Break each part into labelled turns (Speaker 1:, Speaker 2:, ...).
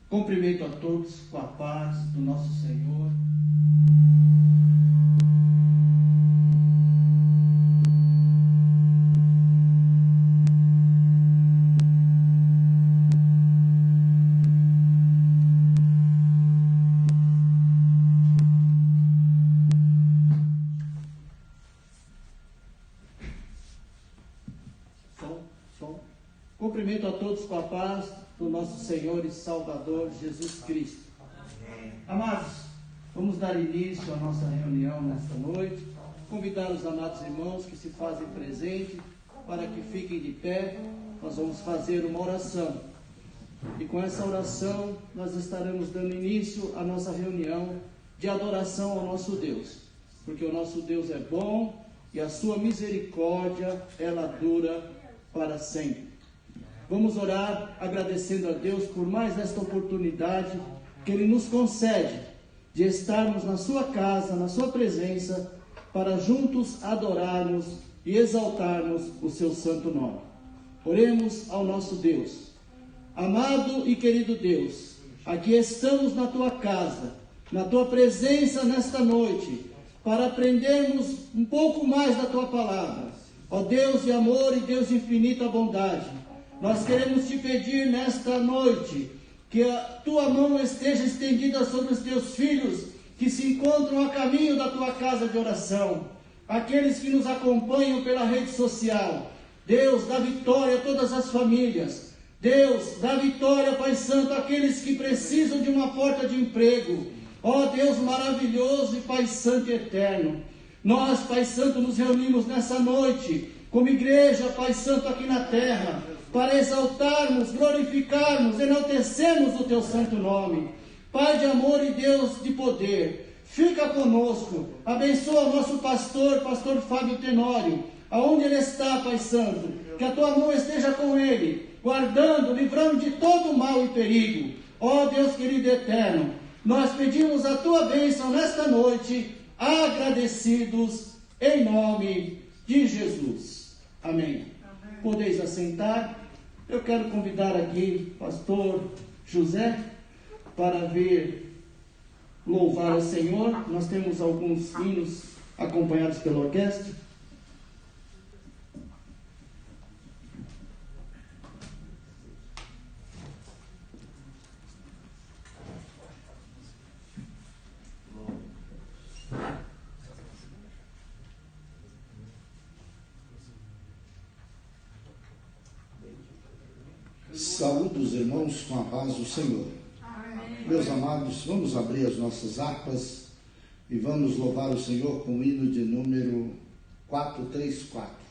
Speaker 1: Cumprimento a todos com a paz do nosso Senhor. cumprimento a todos com a paz do nosso Senhor e Salvador Jesus Cristo. Amados, vamos dar início à nossa reunião nesta noite. Convidar os amados irmãos que se fazem presente para que fiquem de pé. Nós vamos fazer uma oração. E com essa oração nós estaremos dando início à nossa reunião de adoração ao nosso Deus. Porque o nosso Deus é bom e a sua misericórdia, ela dura para sempre. Vamos orar agradecendo a Deus por mais esta oportunidade que Ele nos concede de estarmos na sua casa, na sua presença, para juntos adorarmos e exaltarmos o seu santo nome. Oremos ao nosso Deus. Amado e querido Deus, aqui estamos na tua casa, na tua presença nesta noite, para aprendermos um pouco mais da tua palavra. Ó Deus de amor e Deus de infinita bondade, nós queremos te pedir nesta noite que a tua mão esteja estendida sobre os teus filhos que se encontram a caminho da tua casa de oração, aqueles que nos acompanham pela rede social. Deus, dá vitória a todas as famílias. Deus, dá vitória, Pai Santo, àqueles que precisam de uma porta de emprego. Ó Deus maravilhoso e Pai Santo e eterno, nós, Pai Santo, nos reunimos nessa noite como igreja, Pai Santo, aqui na terra, para exaltarmos, glorificarmos, enaltecermos o teu santo nome. Pai de amor e Deus de poder, fica conosco, abençoa o nosso pastor Fábio Tenório, aonde ele está, Pai Santo, que a tua mão esteja com ele, guardando, livrando de todo mal e perigo. Ó Deus querido e eterno, nós pedimos a tua bênção nesta noite, agradecidos em nome de Jesus. Amém. Podeis assentar. Eu quero convidar aqui o pastor José para vir louvar ao Senhor. Nós temos alguns hinos acompanhados pela orquestra.
Speaker 2: Saúdo os irmãos com a paz do Senhor. Amém. Meus amados, vamos abrir as nossas harpas e vamos louvar o Senhor com o hino de número 434.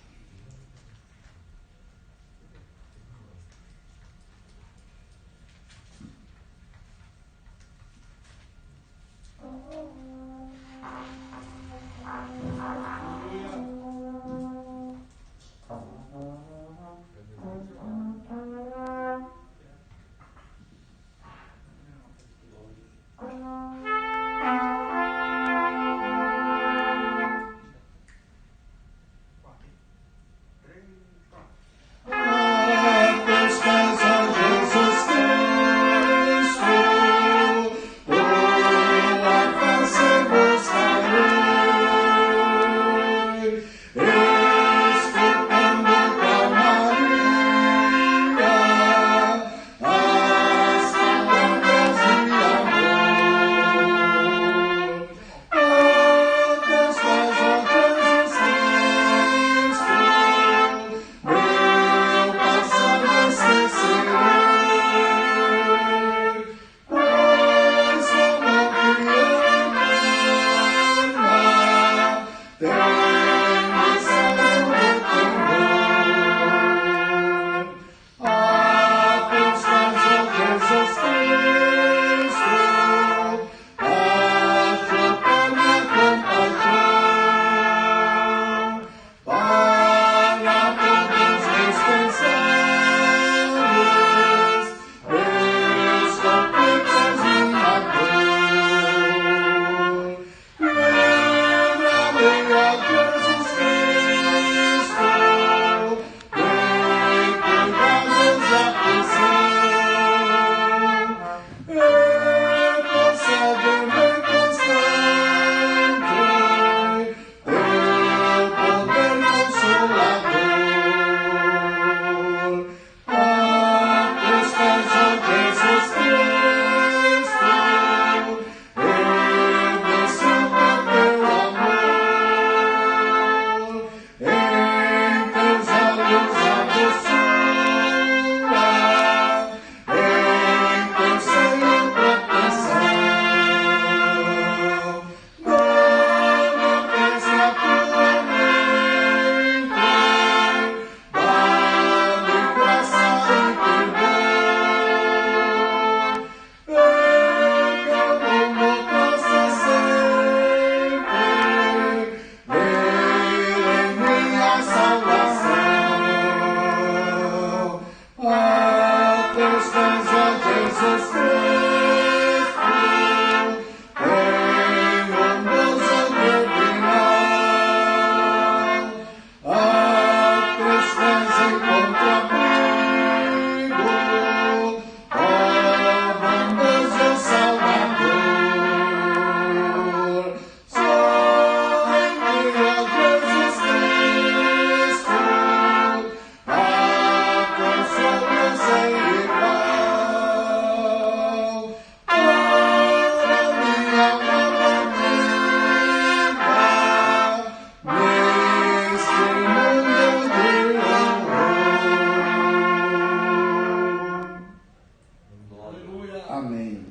Speaker 2: Amém.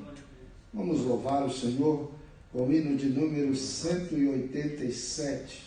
Speaker 2: Vamos louvar o Senhor com o hino de número 187.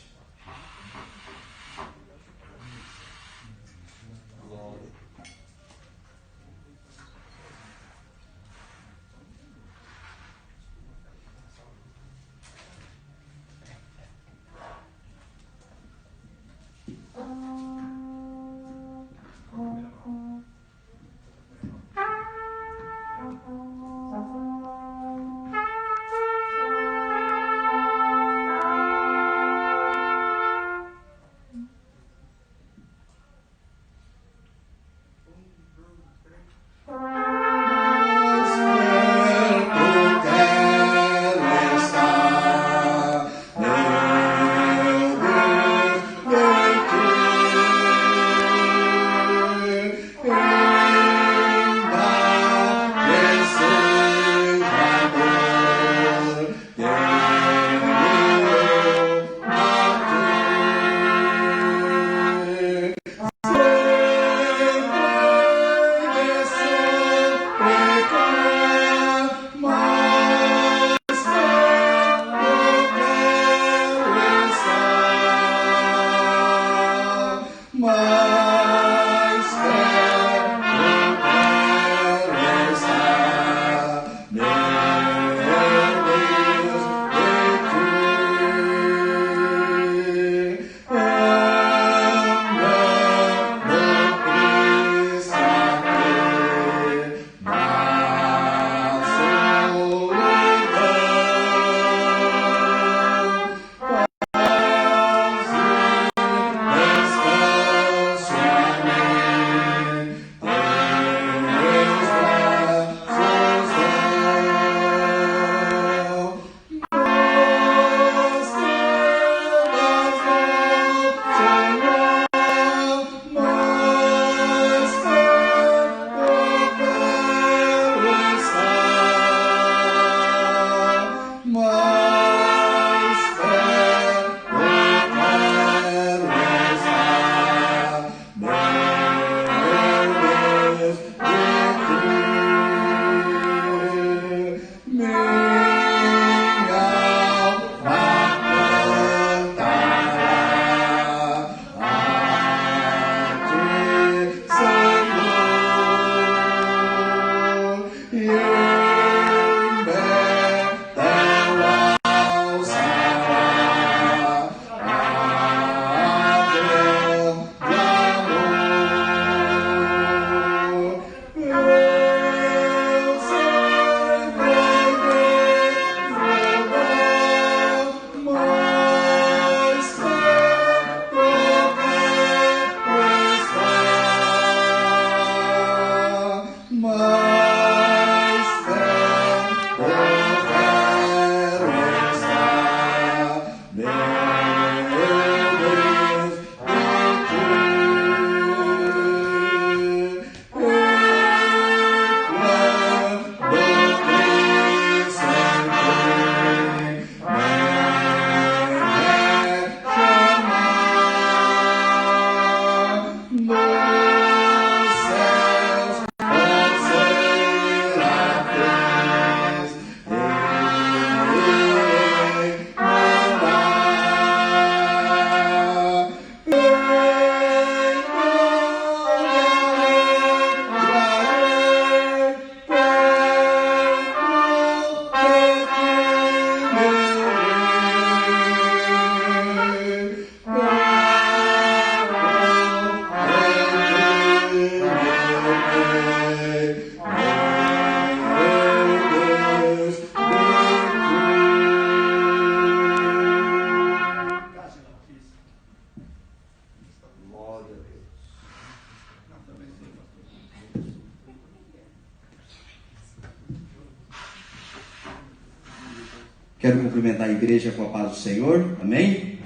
Speaker 3: Quero cumprimentar a igreja com a paz do Senhor, amém?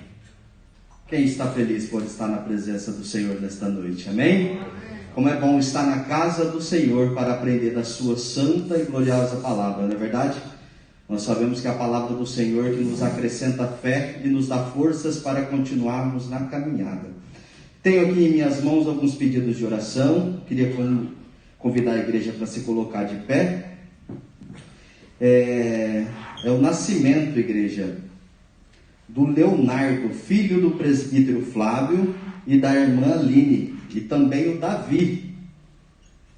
Speaker 3: Quem está feliz por estar na presença do Senhor nesta noite, amém? Como é bom estar na casa do Senhor para aprender da sua santa e gloriosa palavra, não é verdade? Nós sabemos que é a palavra do Senhor que nos acrescenta fé e nos dá forças para continuarmos na caminhada. Tenho aqui em minhas mãos alguns pedidos de oração. Queria convidar a igreja para se colocar de pé. é o nascimento, igreja, do Leonardo, filho do presbítero Flávio e da irmã Aline, e também o Davi,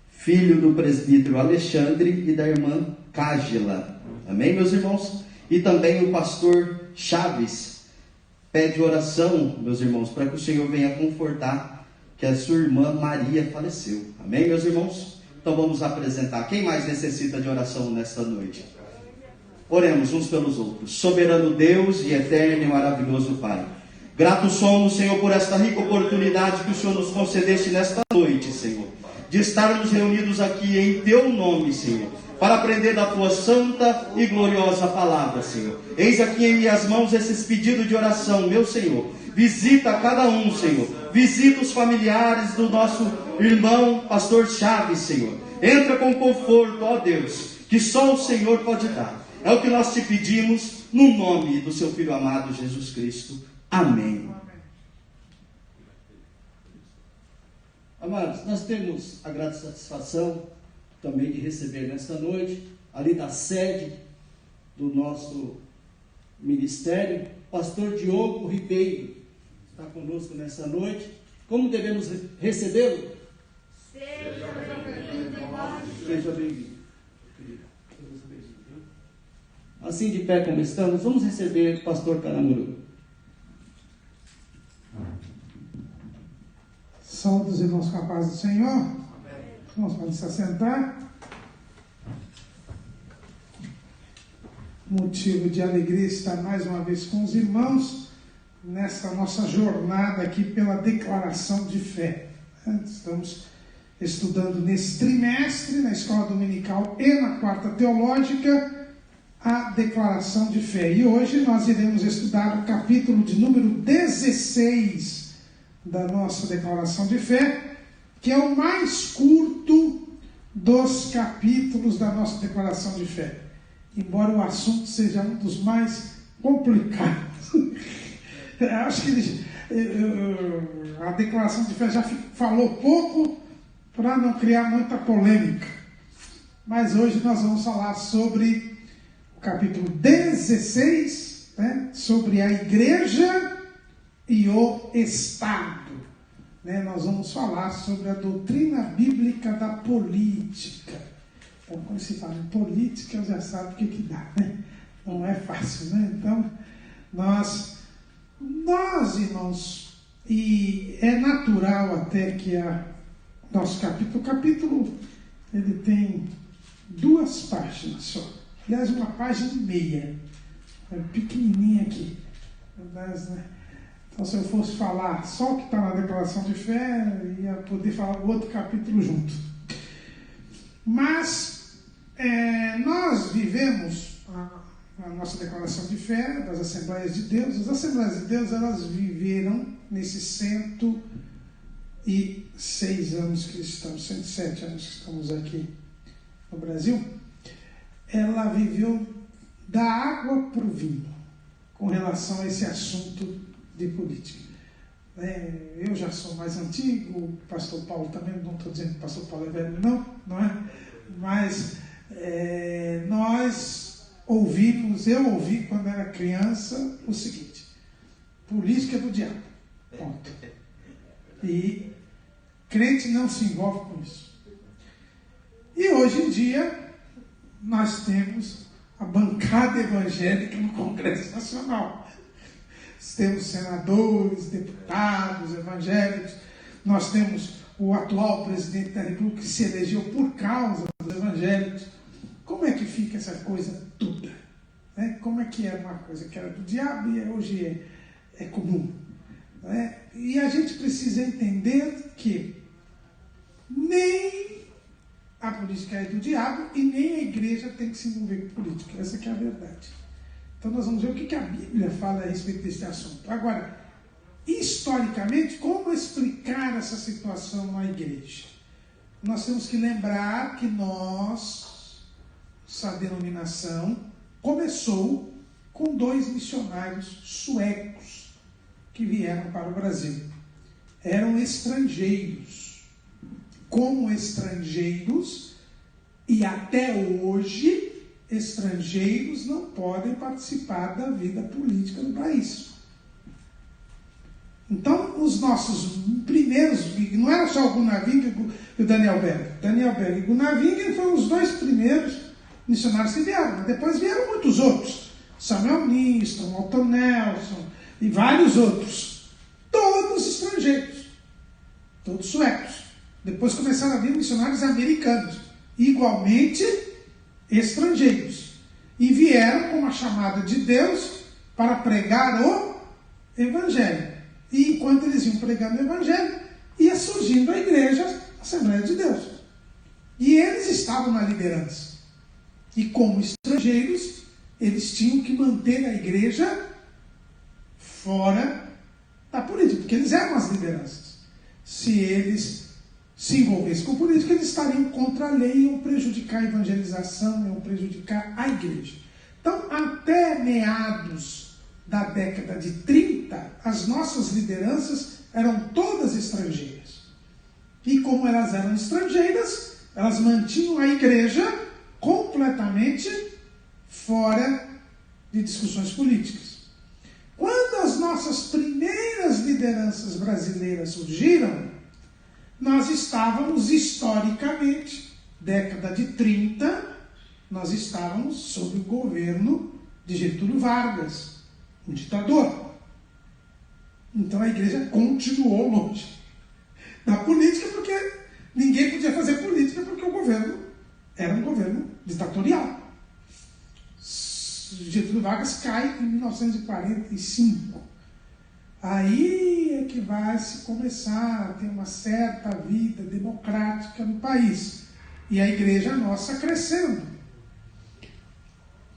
Speaker 3: filho do presbítero Alexandre e da irmã Cágila. Amém, meus irmãos? E também o pastor Chaves pede oração, meus irmãos, para que o Senhor venha confortar que a sua irmã Maria faleceu. Amém, meus irmãos? Então vamos apresentar. Quem mais necessita de oração nesta noite? Oremos uns pelos outros. Soberano Deus e eterno e maravilhoso Pai, gratos somos, Senhor, por esta rica oportunidade que o Senhor nos concedeste nesta noite, Senhor, de estarmos reunidos aqui em Teu nome, Senhor, para aprender da Tua santa e gloriosa palavra, Senhor. Eis aqui em minhas mãos esses pedidos de oração, meu Senhor. Visita cada um, Senhor. Visita os familiares do nosso irmão, pastor Chaves, Senhor. Entra com conforto, ó Deus, que só o Senhor pode dar. É o que nós te pedimos, no nome do seu Filho amado, Jesus Cristo. Amém.
Speaker 1: Amados, nós temos a grande satisfação também de receber nesta noite, ali da sede do nosso ministério, pastor Diogo Ribeiro, está conosco nessa noite. Como devemos recebê-lo? Seja bem-vindo, irmão. Seja bem-vindo. Assim de pé como estamos, vamos receber o pastor Caramuru.
Speaker 4: Saúde os irmãos com a paz do Senhor. Irmãos, podem se assentar. Motivo de alegria estar mais uma vez com os irmãos nessa nossa jornada aqui pela declaração de fé. Estamos estudando nesse trimestre, na escola dominical e na quarta teológica, a declaração de fé. E hoje nós iremos estudar o capítulo de número 16 da nossa declaração de fé, que é o mais curto dos capítulos da nossa declaração de fé, embora o assunto seja um dos mais complicados. Acho que a declaração de fé já falou pouco para não criar muita polêmica, mas hoje nós vamos falar sobre o capítulo 16, né, sobre a igreja e o Estado. Nós vamos falar sobre a doutrina bíblica da política. Então, quando se fala em política, já sabe o que dá, né? Não é fácil, né? Então, nós, irmãos, e é natural até que nosso capítulo, ele tem 2 páginas só. Aliás, 1 página e meia. É pequenininha aqui. Mas, né? Então, se eu fosse falar só o que está na declaração de fé, eu ia poder falar o outro capítulo junto. Mas, nós vivemos a nossa declaração de fé das Assembleias de Deus. As Assembleias de Deus, elas viveram nesses 106 anos que estamos, 107 anos que estamos aqui no Brasil. Ela viveu da água para o vinho, com relação a esse assunto de política. Eu já sou mais antigo, o pastor Paulo também, não estou dizendo que o pastor Paulo é velho, não é? Mas eu ouvi quando era criança o seguinte: política é do diabo, ponto. E crente não se envolve com isso. E hoje em dia nós temos a bancada evangélica no Congresso Nacional. Temos senadores, deputados evangélicos, nós temos o atual presidente da República que se elegeu por causa dos evangélicos. Como é que fica essa coisa toda? Como é que é uma coisa que era do diabo e hoje é comum? E a gente precisa entender que nem a política é do diabo e nem a igreja tem que se envolver com política. Essa que é a verdade. Então nós vamos ver o que a Bíblia fala a respeito desse assunto. Agora, historicamente, como explicar essa situação na igreja? Nós temos que lembrar que essa denominação começou com 2 missionários suecos que vieram para o Brasil. Eram estrangeiros. Como estrangeiros, e até hoje, estrangeiros estrangeiros não podem participar da vida política do país. Então, os nossos primeiros, não era só o Gunnar Wingren e o Daniel Berg. Daniel Berg e Gunnar Wingren foram os dois primeiros missionários que vieram, mas depois vieram muitos outros. Samuel Niston, Walter Nelson e vários outros. Todos estrangeiros, todos suecos. Depois começaram a vir missionários americanos, igualmente estrangeiros. E vieram com uma chamada de Deus para pregar o Evangelho. E enquanto eles iam pregando o Evangelho, ia surgindo a igreja, a Assembleia de Deus. E eles estavam na liderança. E como estrangeiros, eles tinham que manter a igreja fora da política, porque eles eram as lideranças. Se eles se envolvessem com política, eles estariam contra a lei, iam prejudicar a evangelização, iam prejudicar a igreja. Então, até meados da década de 30, as nossas lideranças eram todas estrangeiras. E como elas eram estrangeiras, elas mantinham a igreja completamente fora de discussões políticas. Quando as nossas primeiras lideranças brasileiras surgiram, nós estávamos historicamente, década de 30, nós estávamos sob o governo de Getúlio Vargas, um ditador. Então a igreja continuou longe da política, porque ninguém podia fazer política, porque o governo era um governo ditatorial. Getúlio Vargas cai em 1945. Aí é que vai se começar a ter uma certa vida democrática no país. E a igreja nossa crescendo.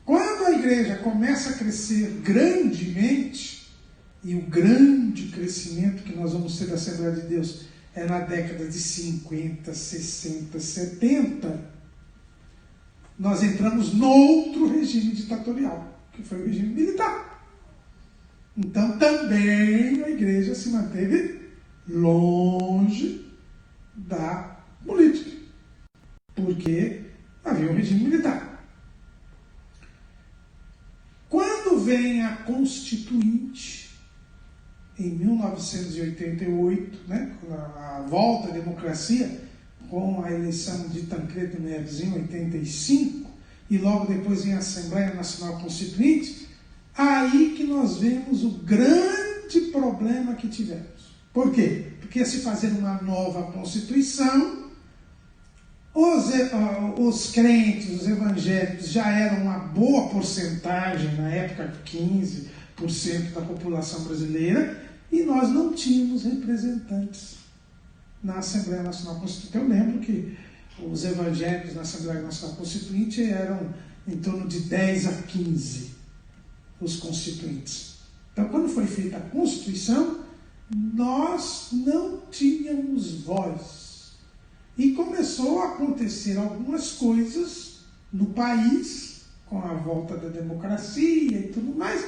Speaker 4: Quando a igreja começa a crescer grandemente, e o grande crescimento que nós vamos ter da Assembleia de Deus é na década de 50, 60, 70, nós entramos noutro regime ditatorial, que foi o regime militar. Então também a igreja se manteve longe da política, porque havia um regime militar. Quando vem a Constituinte, em 1988, com a volta à democracia, com a eleição de Tancredo Neves em 85, e logo depois vem a Assembleia Nacional Constituinte, aí que nós vemos o grande problema que tivemos. Por quê? Porque se fazer uma nova Constituição, os crentes, os evangélicos já eram uma boa porcentagem, na época 15% da população brasileira, e nós não tínhamos representantes na Assembleia Nacional Constituinte. Eu lembro que os evangélicos na Assembleia Nacional Constituinte eram em torno de 10 a 15 os constituintes. Então, quando foi feita a Constituição, nós não tínhamos voz. E começou a acontecer algumas coisas no país, com a volta da democracia e tudo mais,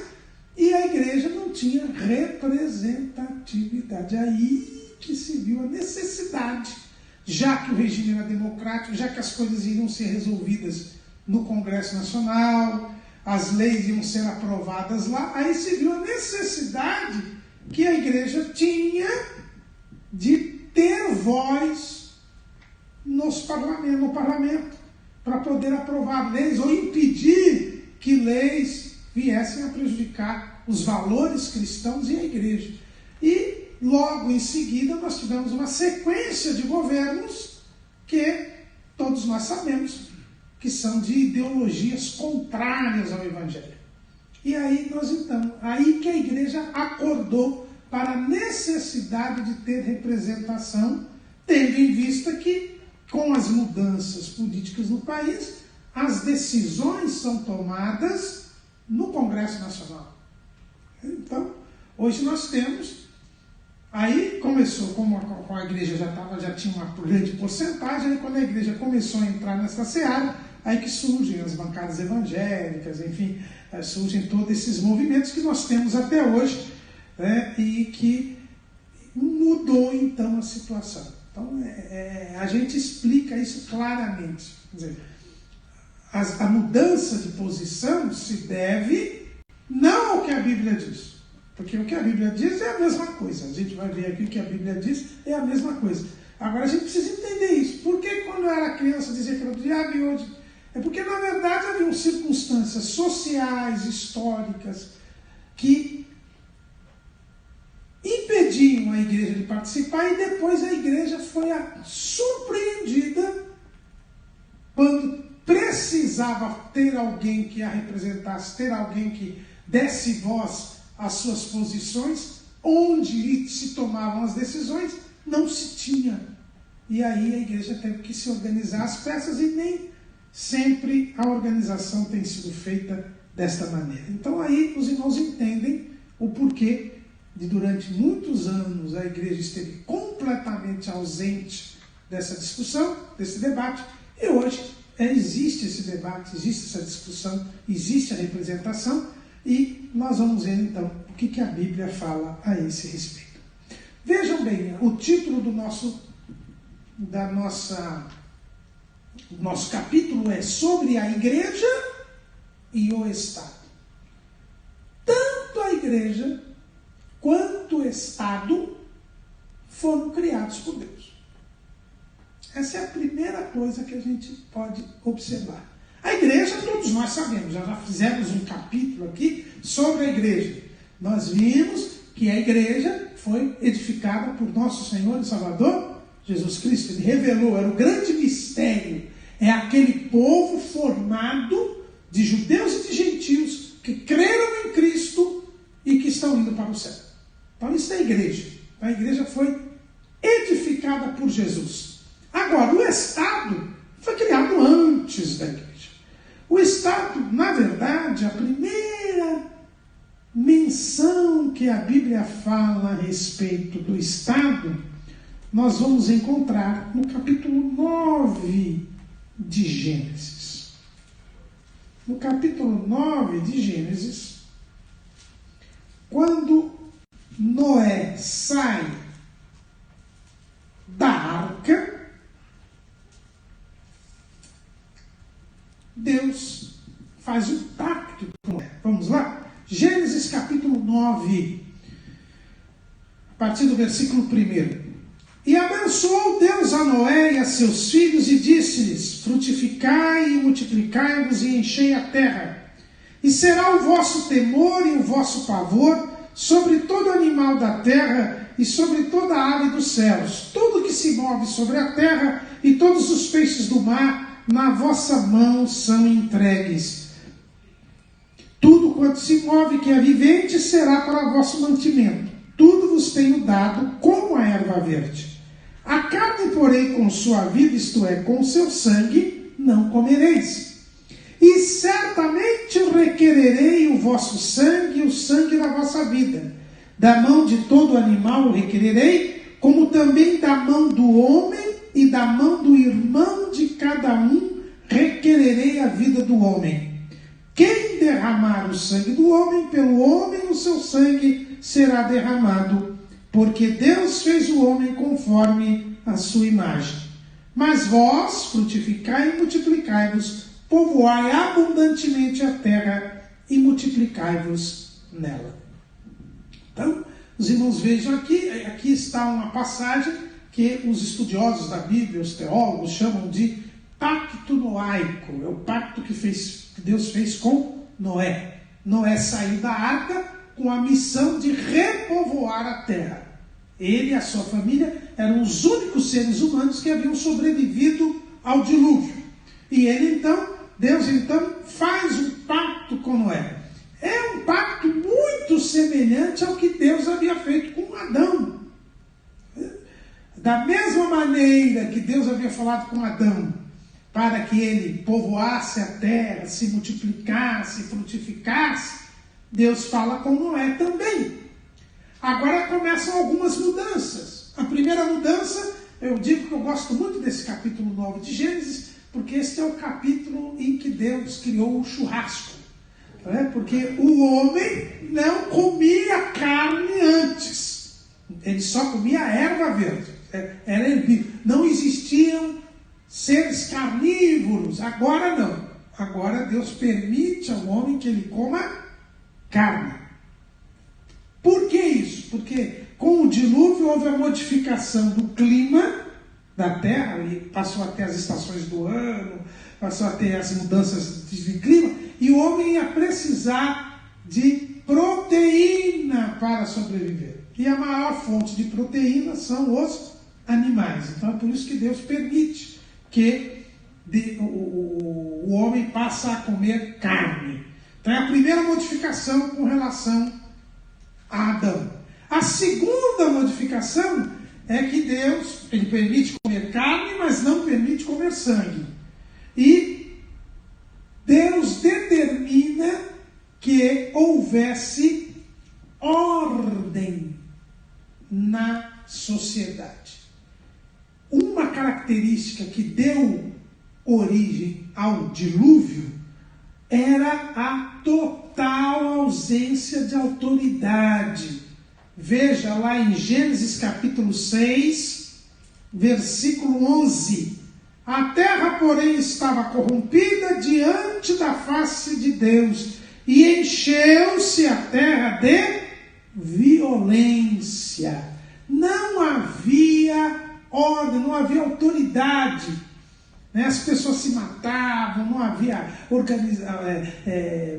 Speaker 4: e a igreja não tinha representatividade. Aí que se viu a necessidade, já que o regime era democrático, já que as coisas iriam ser resolvidas no Congresso Nacional, as leis iam ser aprovadas lá, aí se viu a necessidade que a igreja tinha de ter voz no parlamento, para poder aprovar leis ou impedir que leis viessem a prejudicar os valores cristãos e a igreja. E logo em seguida nós tivemos uma sequência de governos que todos nós sabemos que são de ideologias contrárias ao Evangelho. E aí aí que a igreja acordou para a necessidade de ter representação, tendo em vista que, com as mudanças políticas no país, as decisões são tomadas no Congresso Nacional. Então, hoje nós temos, aí começou, como a igreja já tinha uma grande porcentagem, aí quando a igreja começou a entrar nessa seara, aí que surgem as bancadas evangélicas, enfim, surgem todos esses movimentos que nós temos até hoje, e que mudou então a situação. Então, a gente explica isso claramente. Quer dizer, a mudança de posição se deve não ao que a Bíblia diz. Porque o que a Bíblia diz é a mesma coisa. A gente vai ver aqui o que a Bíblia diz é a mesma coisa. Agora a gente precisa entender isso. Por que quando eu era criança dizia que era do diabo e hoje? É porque na verdade haviam circunstâncias sociais, históricas, que impediam a igreja de participar, e depois a igreja foi surpreendida quando precisava ter alguém que a representasse, ter alguém que desse voz às suas posições, onde se tomavam as decisões, não se tinha. E aí a igreja teve que se organizar às peças, e nem sempre a organização tem sido feita desta maneira. Então aí os irmãos entendem o porquê de durante muitos anos a igreja esteve completamente ausente dessa discussão, desse debate, e hoje existe esse debate, existe essa discussão, existe a representação, e nós vamos ver então o que a Bíblia fala a esse respeito. Vejam bem, o título do nosso capítulo é sobre a igreja e o Estado. Tanto a igreja quanto o Estado foram criados por Deus. Essa é a primeira coisa que a gente pode observar. A igreja, todos nós sabemos, já fizemos um capítulo aqui sobre a igreja. Nós vimos que a igreja foi edificada por nosso Senhor e Salvador Jesus Cristo. Ele revelou, era o grande mistério. É aquele povo formado de judeus e de gentios que creram em Cristo e que estão indo para o céu. Então isso é a igreja. A igreja foi edificada por Jesus. Agora, o Estado foi criado antes da igreja. O Estado, na verdade, a primeira menção que a Bíblia fala a respeito do Estado, nós vamos encontrar no capítulo 9 de Gênesis. No capítulo 9 de Gênesis, quando Noé sai da arca, Deus faz um pacto com Noé. Vamos lá? Gênesis capítulo 9, a partir do versículo 1. E abençoou Deus a Noé e a seus filhos e disse-lhes: frutificai e multiplicai-vos e enchei a terra. E será o vosso temor e o vosso pavor sobre todo animal da terra e sobre toda a ave dos céus, tudo que se move sobre a terra e todos os peixes do mar, na vossa mão são entregues. Tudo quanto se move que é vivente será para vosso mantimento. Tudo vos tenho dado como a erva verde. A carne, porém, com sua vida, isto é, com seu sangue, não comereis. E certamente requererei o vosso sangue e o sangue da vossa vida. Da mão de todo animal o requererei, como também da mão do homem e da mão do irmão de cada um requererei a vida do homem. Quem derramar o sangue do homem, pelo homem o seu sangue será derramado, porque Deus fez o homem conforme a sua imagem. Mas vós frutificai e multiplicai-vos, povoai abundantemente a terra e multiplicai-vos nela. Então, os irmãos vejam aqui está uma passagem que os estudiosos da Bíblia, os teólogos, chamam de pacto noaico. É o pacto que Deus fez com Noé. Noé saiu da arca com a missão de repovoar a terra. Ele e a sua família eram os únicos seres humanos que haviam sobrevivido ao dilúvio. E Deus então faz um pacto com Noé. É um pacto muito semelhante ao que Deus havia feito com Adão. Da mesma maneira que Deus havia falado com Adão, para que ele povoasse a terra, se multiplicasse, frutificasse, Deus fala com Noé também. Agora começam algumas mudanças. A primeira mudança, eu digo que eu gosto muito desse capítulo 9 de Gênesis, porque este é o capítulo em que Deus criou o churrasco. Porque o homem não comia carne antes. Ele só comia erva verde. Era herbívoro. Não existiam seres carnívoros. Agora não. agora Deus permite ao homem que ele coma carne. Por que isso? Porque com o dilúvio houve a modificação do clima da terra, e passou a ter as estações do ano, passou a ter as mudanças de clima, e o homem ia precisar de proteína para sobreviver. E a maior fonte de proteína são os animais. Então é por isso que Deus permite que o homem passe a comer carne. Então é a primeira modificação com relação a Adão. A segunda modificação é que Deus, ele permite comer carne, mas não permite comer sangue. E Deus determina que houvesse ordem na sociedade. Uma característica que deu origem ao dilúvio era a total ausência de autoridade. Veja lá em Gênesis capítulo 6, versículo 11. A terra, porém, estava corrompida diante da face de Deus, e encheu-se a terra de violência. Não havia ordem, não havia autoridade. As pessoas se matavam, não havia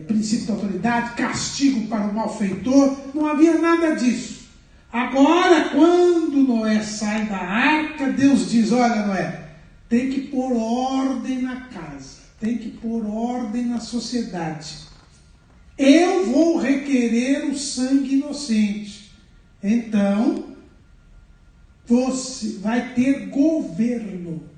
Speaker 4: princípio de autoridade, castigo para o malfeitor, não havia nada disso. Agora, quando Noé sai da arca, Deus diz: olha, Noé, tem que pôr ordem na casa, tem que pôr ordem na sociedade. Eu vou requerer o sangue inocente. Então, você vai ter governo.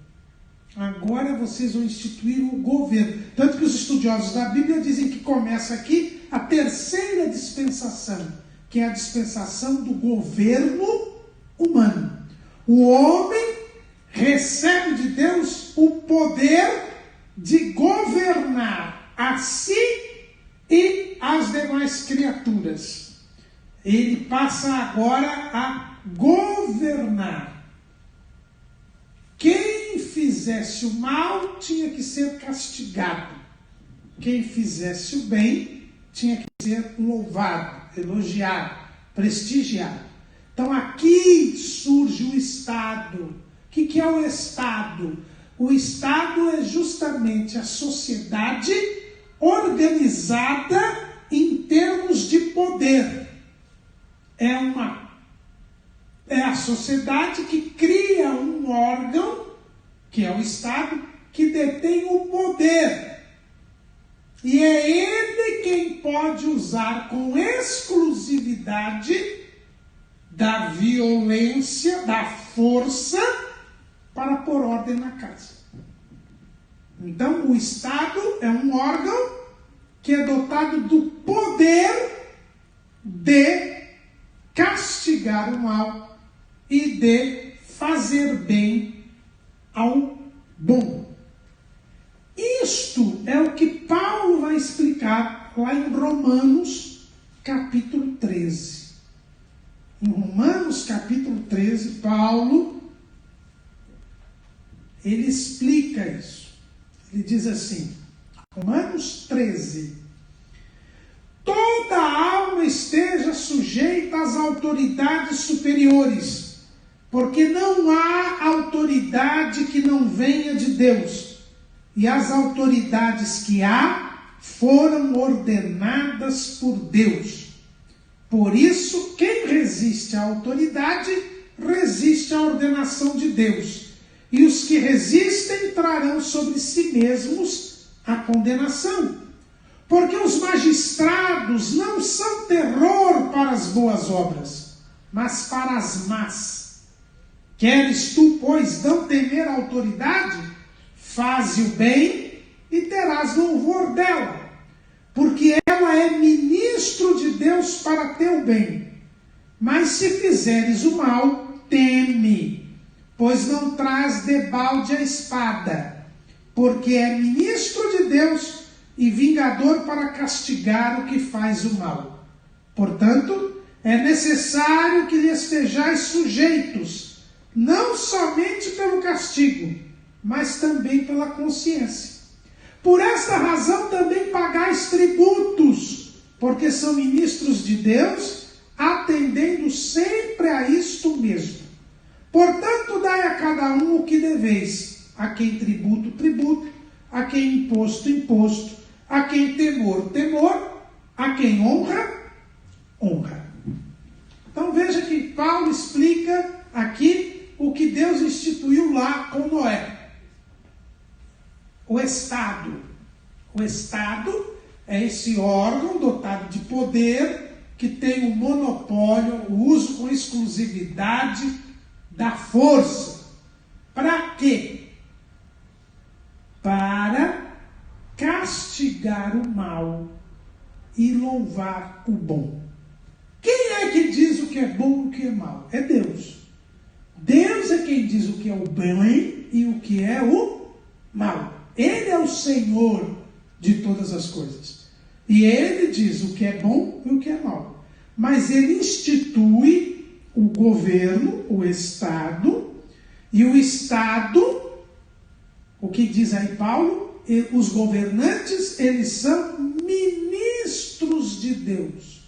Speaker 4: Agora vocês vão instituir o governo. Tanto que os estudiosos da Bíblia dizem que começa aqui a terceira dispensação, que é a dispensação do governo humano. O homem recebe de Deus o poder de governar a si e as demais criaturas. Ele passa agora a governar. Quem fizesse o mal tinha que ser castigado. Quem fizesse o bem tinha que ser louvado, elogiado, prestigiado. Então aqui surge o Estado. O que é o Estado? O Estado é justamente a sociedade organizada em termos de poder. É a sociedade que cria um órgão, que é o Estado, que detém o poder. E é ele quem pode usar com exclusividade da violência, da força, para pôr ordem na casa. Então, o Estado é um órgão que é dotado do poder de castigar o mal e de fazer bem ao bom. Isto é o que Paulo vai explicar lá em Romanos capítulo 13. Em Romanos capítulo 13, Paulo, ele explica isso. Ele diz assim, Romanos 13: toda alma esteja sujeita às autoridades superiores, porque não há autoridade que não venha de Deus, e as autoridades que há foram ordenadas por Deus. Por isso, quem resiste à autoridade, resiste à ordenação de Deus. E os que resistem trarão sobre si mesmos a condenação. Porque os magistrados não são terror para as boas obras, mas para as más. Queres tu, pois, não temer a autoridade? Faze o bem e terás louvor dela, porque ela é ministro de Deus para teu bem. Mas se fizeres o mal, teme, pois não traz debalde a espada, porque é ministro de Deus e vingador para castigar o que faz o mal. Portanto, é necessário que lhe estejais sujeitos, não somente pelo castigo, mas também pela consciência. Por esta razão também pagais tributos, porque são ministros de Deus, atendendo sempre a isto mesmo. Portanto, dai a cada um o que deveis, a quem tributo, tributo, a quem imposto, imposto, a quem temor, temor, a quem honra, honra. Então veja que Paulo explica aqui o que Deus instituiu lá com Noé. O Estado. O Estado é esse órgão dotado de poder que tem o monopólio, o uso com exclusividade da força. Para quê? Para castigar o mal e louvar o bom. Quem é que diz o que é bom e o que é mal? É Deus. Deus é quem diz o que é o bem e o que é o mal. Ele é o Senhor de todas as coisas. E Ele diz o que é bom e o que é mal. Mas Ele institui o governo, o Estado, e o Estado, o que diz aí Paulo, os governantes, eles são ministros de Deus.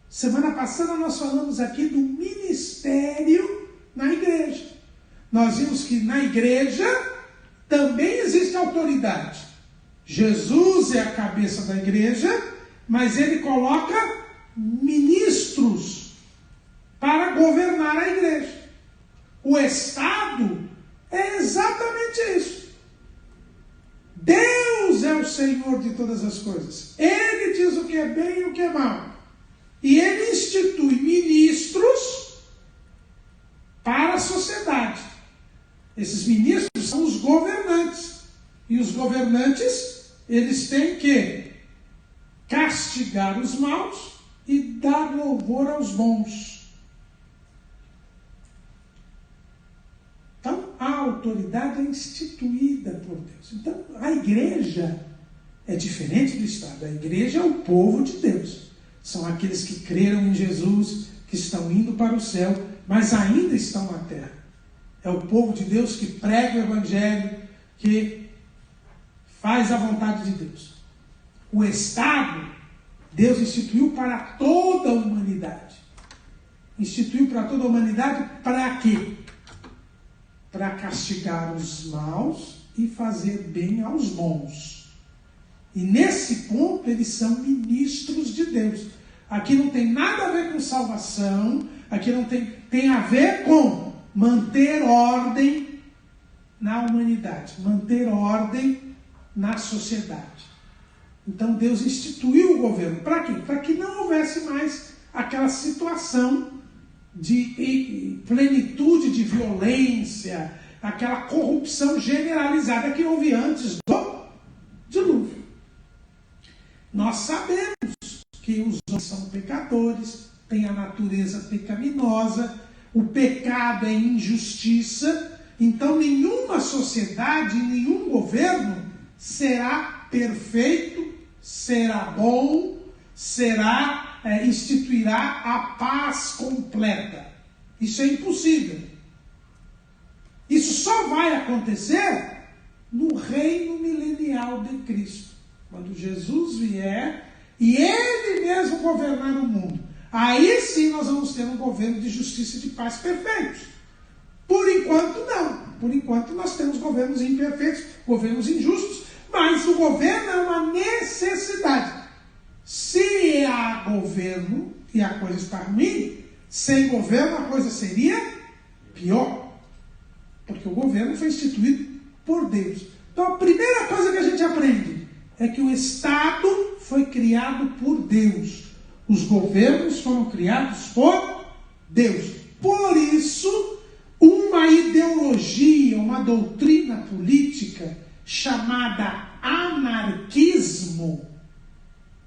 Speaker 4: Semana passada nós falamos aqui do ministério na igreja. Nós vimos que na igreja também existe autoridade. Jesus é a cabeça da igreja, mas ele coloca ministros para governar a igreja. O Estado é exatamente isso. Deus é o Senhor de todas as coisas. Ele diz o que é bem e o que é mal. E ele institui ministros para a sociedade. Esses ministros são os governantes. E os governantes, eles têm que castigar os maus e dar louvor aos bons. Então, a autoridade é instituída por Deus. Então, a igreja é diferente do Estado. A igreja é o povo de Deus. São aqueles que creram em Jesus, que estão indo para o céu, mas ainda estão na terra. É o povo de Deus que prega o Evangelho, que faz a vontade de Deus. O Estado, Deus instituiu para toda a humanidade. Instituiu para toda a humanidade para quê? Para castigar os maus e fazer bem aos bons. E nesse ponto eles são ministros de Deus. Aqui não tem nada a ver com salvação, aqui não tem a ver com manter ordem na humanidade, manter ordem na sociedade. Então Deus instituiu o governo. Para quê? Para que não houvesse mais aquela situação de plenitude de violência, aquela corrupção generalizada que houve antes do dilúvio. Nós sabemos que os homens são pecadores, têm a natureza pecaminosa, o pecado é injustiça, então nenhuma sociedade, nenhum governo será perfeito, será bom, instituirá a paz completa. Isso é impossível. Isso só vai acontecer no reino milenial de Cristo. Quando Jesus vier e Ele mesmo governar o mundo, aí sim nós vamos ter um governo de justiça e de paz perfeitos. Por enquanto não. Por enquanto nós temos governos imperfeitos, governos injustos, mas o governo é uma necessidade. Se há governo e a coisa está ruim, sem governo a coisa seria pior. Porque o governo foi instituído por Deus. Então a primeira coisa que a gente aprende é que o Estado foi criado por Deus. Os governos foram criados por Deus. Por isso, uma ideologia, uma doutrina política chamada anarquismo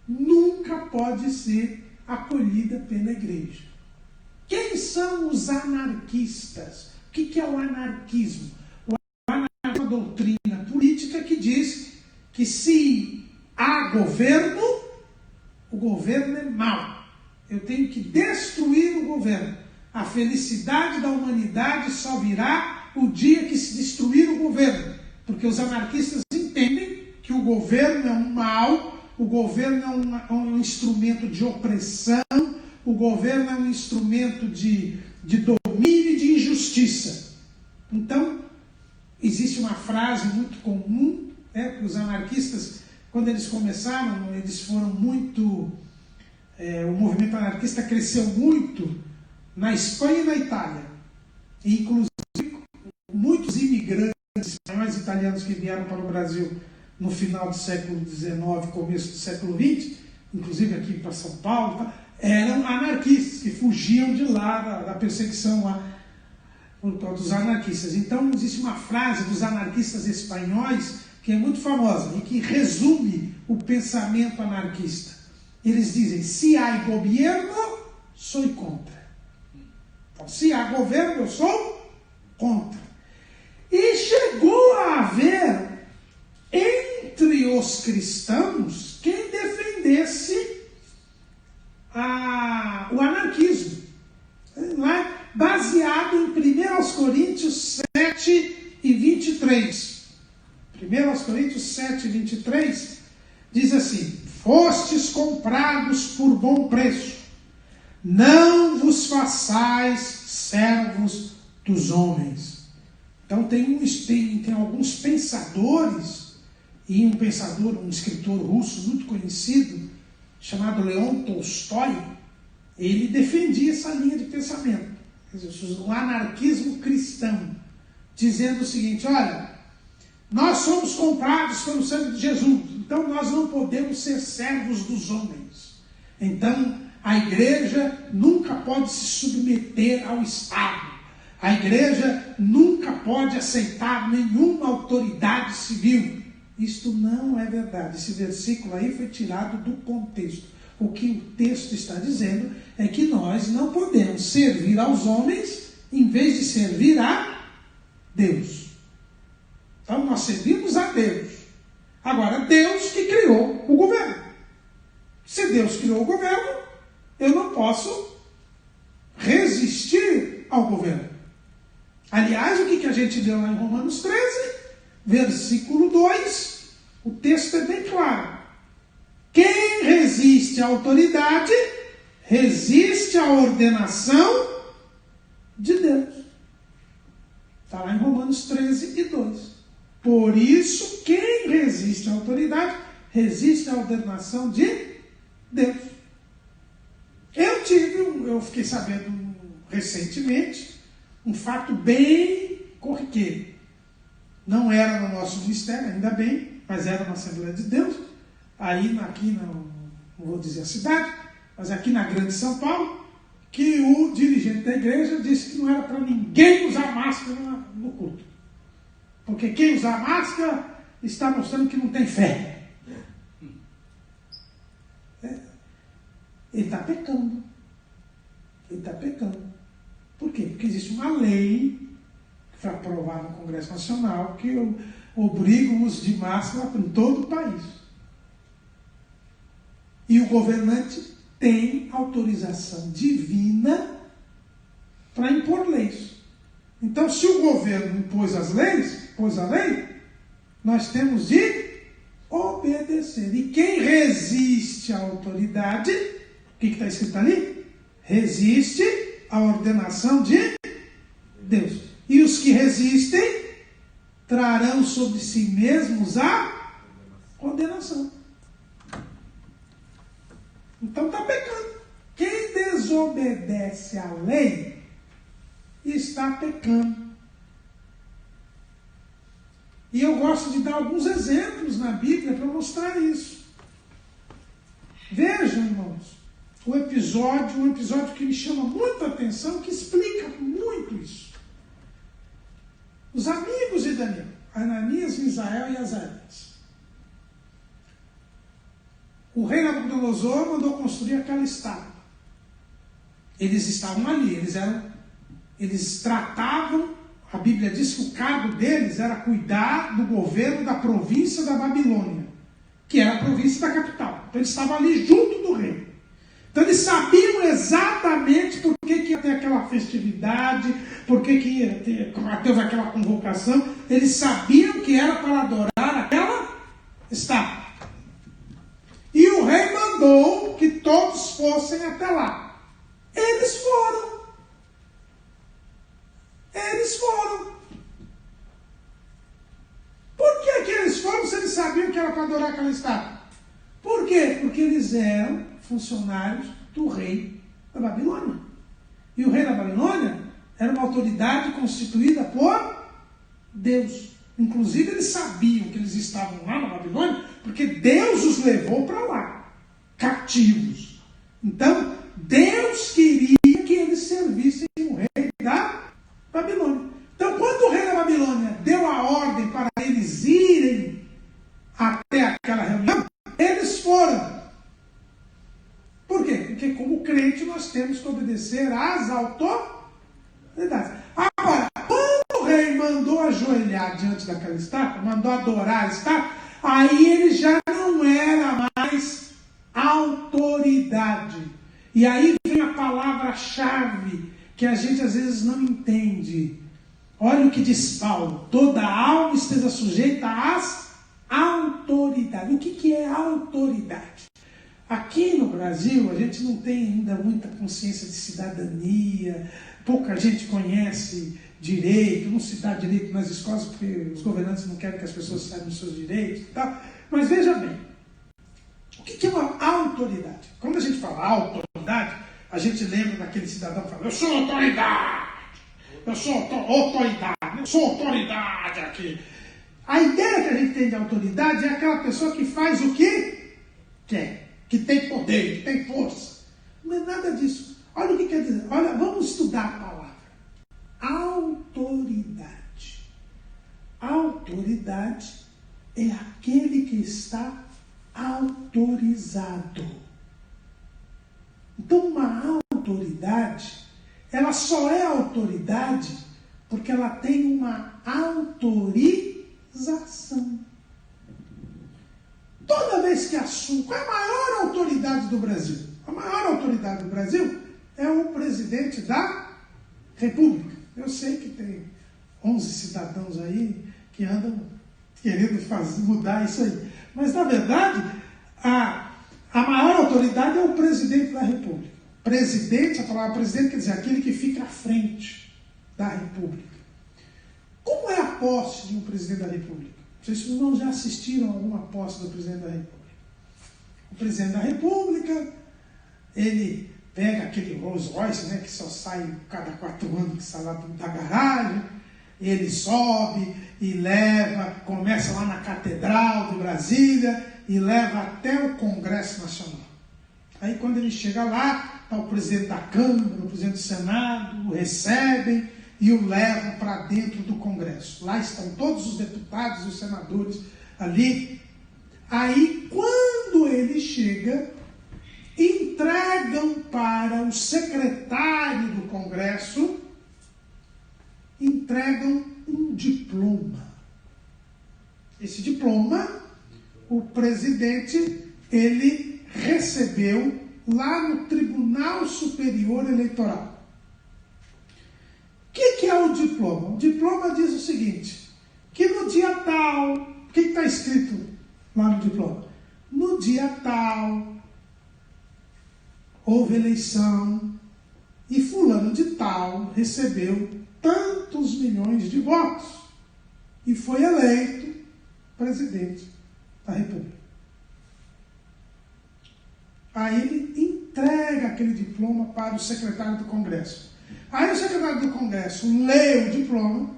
Speaker 4: nunca pode ser acolhida pela igreja. Quem são os anarquistas? O que é o anarquismo? O anarquismo é uma doutrina política que diz que se há governo, o governo é mau. Eu tenho que destruir o governo. A felicidade da humanidade só virá o dia que se destruir o governo. Porque os anarquistas entendem que o governo é um mal, o governo é um instrumento de opressão, o governo é um instrumento de domínio e de injustiça. Então, existe uma frase muito comum, que os anarquistas, quando eles começaram, eles foram muito... o movimento anarquista cresceu muito na Espanha e na Itália. E, inclusive, muitos imigrantes espanhóis e italianos que vieram para o Brasil no final do século XIX, começo do século XX, inclusive aqui para São Paulo, eram anarquistas, que fugiam de lá da perseguição lá dos anarquistas. Então, existe uma frase dos anarquistas espanhóis que é muito famosa e que resume o pensamento anarquista. Eles dizem: se há governo, sou contra. Então, se há governo, eu sou contra. E chegou a haver entre os cristãos quem defendesse o anarquismo, não é? Baseado em 1 Coríntios 7 e 23. 1 Coríntios 7 e 23 diz assim: fostes comprados por bom preço, não vos façais servos dos homens. Então tem alguns pensadores, e um escritor russo muito conhecido, chamado Leon Tolstói, ele defendia essa linha de pensamento, quer dizer, o anarquismo cristão, dizendo o seguinte: olha, nós somos comprados pelo sangue de Jesus, então nós não podemos ser servos dos homens. Então a igreja nunca pode se submeter ao Estado. A igreja nunca pode aceitar nenhuma autoridade civil. Isto não é verdade. Esse versículo aí foi tirado do contexto. O que o texto está dizendo é que nós não podemos servir aos homens em vez de servir a Deus. Então nós servimos a Deus. Agora, Deus que criou o governo. Se Deus criou o governo, eu não posso resistir ao governo. Aliás, o que a gente leu lá em Romanos 13, versículo 2, o texto é bem claro. Quem resiste à autoridade, resiste à ordenação de Deus. Está lá em Romanos 13 e 2. Por isso, quem resiste à autoridade, resiste à ordenação de Deus. Eu fiquei sabendo recentemente um fato bem corriqueiro. Não era no nosso ministério, ainda bem, mas era na Assembleia de Deus. Aí, não vou dizer a cidade, mas aqui na Grande São Paulo, que o dirigente da igreja disse que não era para ninguém usar máscara no culto. Porque quem usar máscara está mostrando que não tem fé. Ele está pecando. Ele está pecando. Por quê? Porque existe uma lei que foi aprovada no Congresso Nacional que obriga o uso de máscara em todo o país. E o governante tem autorização divina para impor leis. Então, se o governo impôs as leis, pôs a lei, nós temos de obedecer. E quem resiste à autoridade, o que está escrito ali? Resiste à ordenação de Deus. E os que resistem trarão sobre si mesmos a condenação. Então está pecando. Quem desobedece à lei está pecando. E eu gosto de dar alguns exemplos na Bíblia para mostrar isso. Vejam, irmãos, um episódio que me chama muita atenção, que explica muito isso. Os amigos de Daniel, Ananias, Misael e Azarias. O rei Nabucodonosor mandou construir aquela estátua. Eles estavam ali, eles tratavam, a Bíblia diz que o cargo deles era cuidar do governo da província da Babilônia, que era a província da capital. Então eles estavam ali junto do rei. Então eles sabiam exatamente por que ia ter aquela festividade, por que ia ter aquela convocação. Eles sabiam que era para adorar aquela Está. E o rei mandou que todos fossem até lá. Eles foram. Eles foram. Por que eles foram se eles sabiam que era para adorar aquela estátua? Por quê? Porque eles eram funcionários do rei da Babilônia. E o rei da Babilônia era uma autoridade constituída por Deus. Inclusive eles sabiam que eles estavam lá na Babilônia porque Deus os levou para lá, cativos. Então, Deus queria que eles servissem o rei da Babilônia. Então, quando o rei da Babilônia deu a ordem para eles irem até aquela reunião, eles foram. Por quê? Porque como crente nós temos que obedecer às autoridades. Agora, quando o rei mandou ajoelhar diante daquela estátua, mandou adorar a estátua, aí ele já não era mais autoridade. E aí vem a palavra-chave que a gente às vezes não entende. Olha o que diz Paulo: toda alma esteja sujeita às autoridades. O que é autoridade? Aqui no Brasil a gente não tem ainda muita consciência de cidadania, pouca gente conhece direito, não se dá direito nas escolas porque os governantes não querem que as pessoas saibam dos seus direitos e tal. Mas veja bem, o que é uma autoridade? Quando a gente fala autoridade, a gente lembra daquele cidadão que fala: eu sou autoridade, eu sou autoridade, eu sou autoridade aqui. A ideia que a gente tem de autoridade é aquela pessoa que faz o que quer, que tem poder, que tem força. Não é nada disso. Olha o que quer dizer. Olha, vamos estudar a palavra. Autoridade. Autoridade é aquele que está autorizado. Então, uma autoridade, ela só é autoridade porque ela tem uma autorização. Toda vez que assume, qual é a maior autoridade do Brasil? A maior autoridade do Brasil é o presidente da República. Eu sei que tem 11 cidadãos aí que andam querendo mudar isso aí. Mas, na verdade, a maior autoridade é o presidente da República. Presidente, a palavra presidente quer dizer aquele que fica à frente da República. Como é a posse de um presidente da República? Vocês não já assistiram a alguma posse do presidente da República? O presidente da República, ele pega aquele Rolls Royce, né, que só sai cada 4 anos, que sai lá da garagem, ele sobe e leva, começa lá na Catedral de Brasília e leva até o Congresso Nacional. Aí quando ele chega lá, está o presidente da Câmara, o presidente do Senado, o recebem e o levam para dentro do Congresso. Lá estão todos os deputados e os senadores ali. Aí quando ele chega, entregam para o secretário do Congresso, entregam um diploma. Esse diploma, o presidente, ele recebeu lá no Tribunal Superior Eleitoral. O que é o diploma? O diploma diz o seguinte, que no dia tal, o que está escrito lá no diploma? No dia tal, houve eleição e fulano de tal recebeu tantos milhões de votos e foi eleito presidente da República. Aí ele entrega aquele diploma para o secretário do Congresso. Aí o secretário do Congresso lê o diploma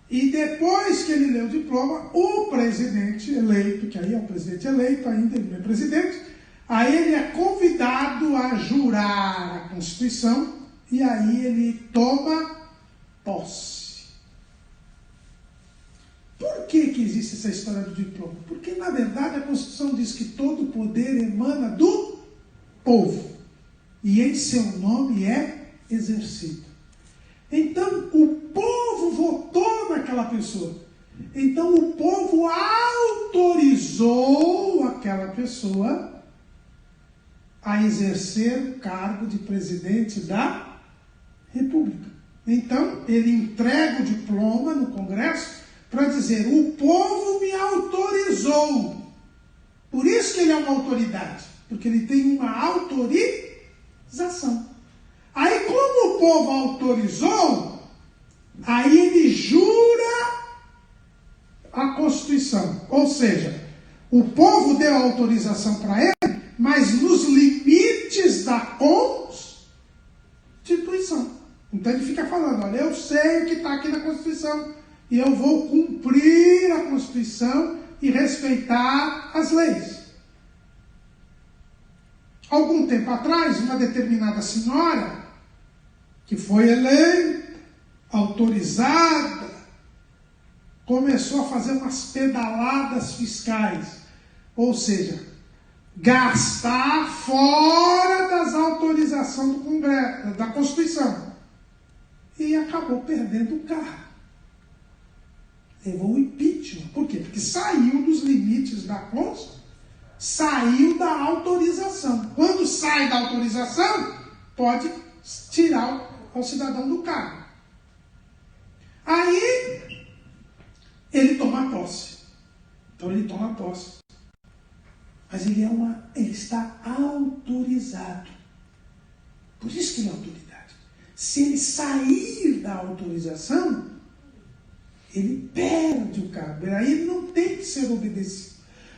Speaker 4: e depois que ele lê o diploma, o presidente eleito, que aí é o presidente eleito ainda, ele não é presidente, aí ele é convidado a jurar a Constituição e aí ele toma posse. Por que existe essa história do diploma? Porque, na verdade, a Constituição diz que todo o poder emana do povo e em seu nome é exercido. Então, o povo votou naquela pessoa. Então, o povo autorizou aquela pessoa a exercer o cargo de presidente da República. Então, ele entrega o diploma no Congresso para dizer: o povo me autorizou Por isso que ele é uma autoridade, porque ele tem uma autorização. Aí, como o povo autorizou, aí ele jura a Constituição. Ou seja, o povo deu autorização para ele, mas nos limites da Constituição. Então ele fica falando, olha, eu sei o que está aqui na Constituição, e eu vou cumprir a Constituição e respeitar as leis. Algum tempo atrás, uma determinada senhora, que foi eleita, autorizada, começou a fazer umas pedaladas fiscais, ou seja, gastar fora das autorizações do Congresso, da Constituição, e acabou perdendo o carro. Levou o impeachment. Por quê? Porque saiu dos limites da Constituição, saiu da autorização. Quando sai da autorização, pode tirar o cidadão do carro. Aí ele toma posse. Então ele toma posse. Mas ele está autorizado. Por isso que ele é autoridade. Se ele sair da autorização, ele perde o cargo. Aí ele não tem que ser obedecido.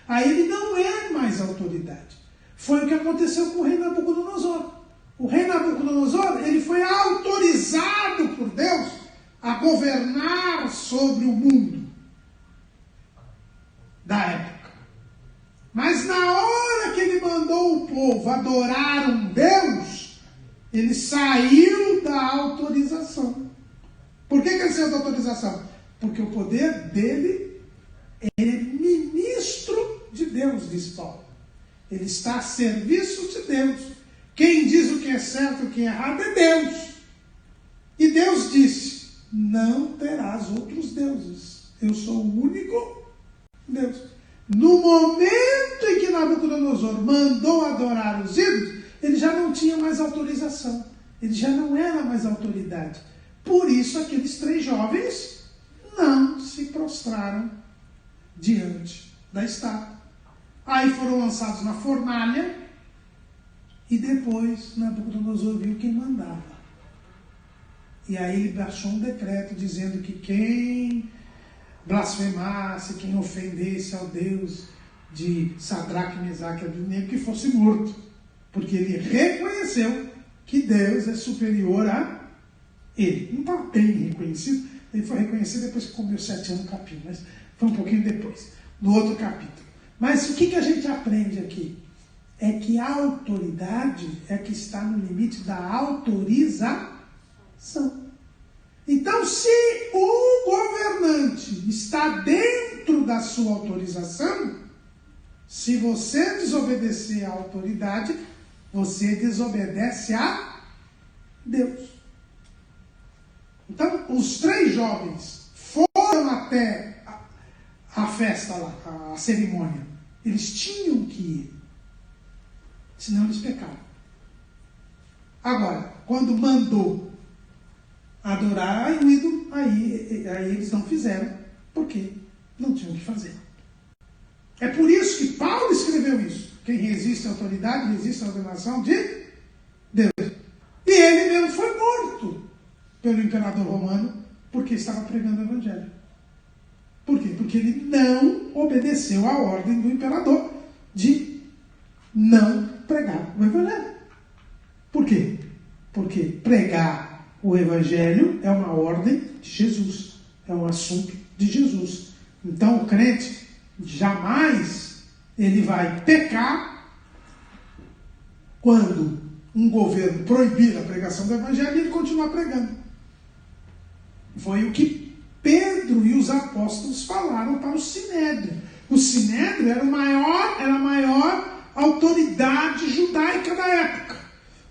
Speaker 4: Aí ele não é mais autoridade. Foi o que aconteceu com o rei Nabucodonosor. O rei Nabucodonosor, ele foi autorizado por Deus a governar sobre o mundo da época. Mas na hora que ele mandou o povo adorar um Deus, ele saiu da autorização. Por que ele saiu da autorização? Porque o poder dele, ele é ministro de Deus, diz Paulo. Ele está a serviço de Deus. Quem diz o que é certo e o que é errado é Deus. E Deus disse, não terás outros deuses. Eu sou o único Deus. No momento em que Nabucodonosor mandou adorar os ídolos, ele já não tinha mais autorização. Ele já não era mais autoridade. Por isso, aqueles 3 jovens não se prostraram diante da estátua. Aí foram lançados na fornalha e depois Nabucodonosor viu quem mandava. E aí ele baixou um decreto dizendo que quem blasfemasse, quem ofendesse ao Deus de Sadraque, Mesaque e Abednego, que fosse morto. Porque ele reconheceu que Deus é superior a ele. Não estava bem reconhecido. Ele foi reconhecido depois que comeu 7 anos no capim, mas foi um pouquinho depois, no outro capítulo. Mas o que a gente aprende aqui? É que a autoridade é que está no limite da autorização. Então, se o governante está dentro da sua autorização, se você desobedecer à autoridade, você desobedece a Deus. Então, os 3 jovens foram até a festa lá, a cerimônia. Eles tinham que ir, senão eles pecaram. Agora, quando mandou adorar o ídolo, aí eles não fizeram, porque não tinham o que fazer. É por isso que Paulo escreveu isso. Quem resiste à autoridade, resiste à ordenação de Deus. E ele mesmo foi morto pelo imperador romano, porque estava pregando o evangelho. Por quê? Porque ele não obedeceu à ordem do imperador de não pregar o evangelho. Por quê? Porque pregar o evangelho é uma ordem de Jesus, é um assunto de Jesus. Então o crente jamais ele vai pecar quando um governo proibir a pregação do evangelho e ele continuar pregando. Foi o que Pedro e os apóstolos falaram para o Sinédrio. O Sinédrio era a maior autoridade judaica da época.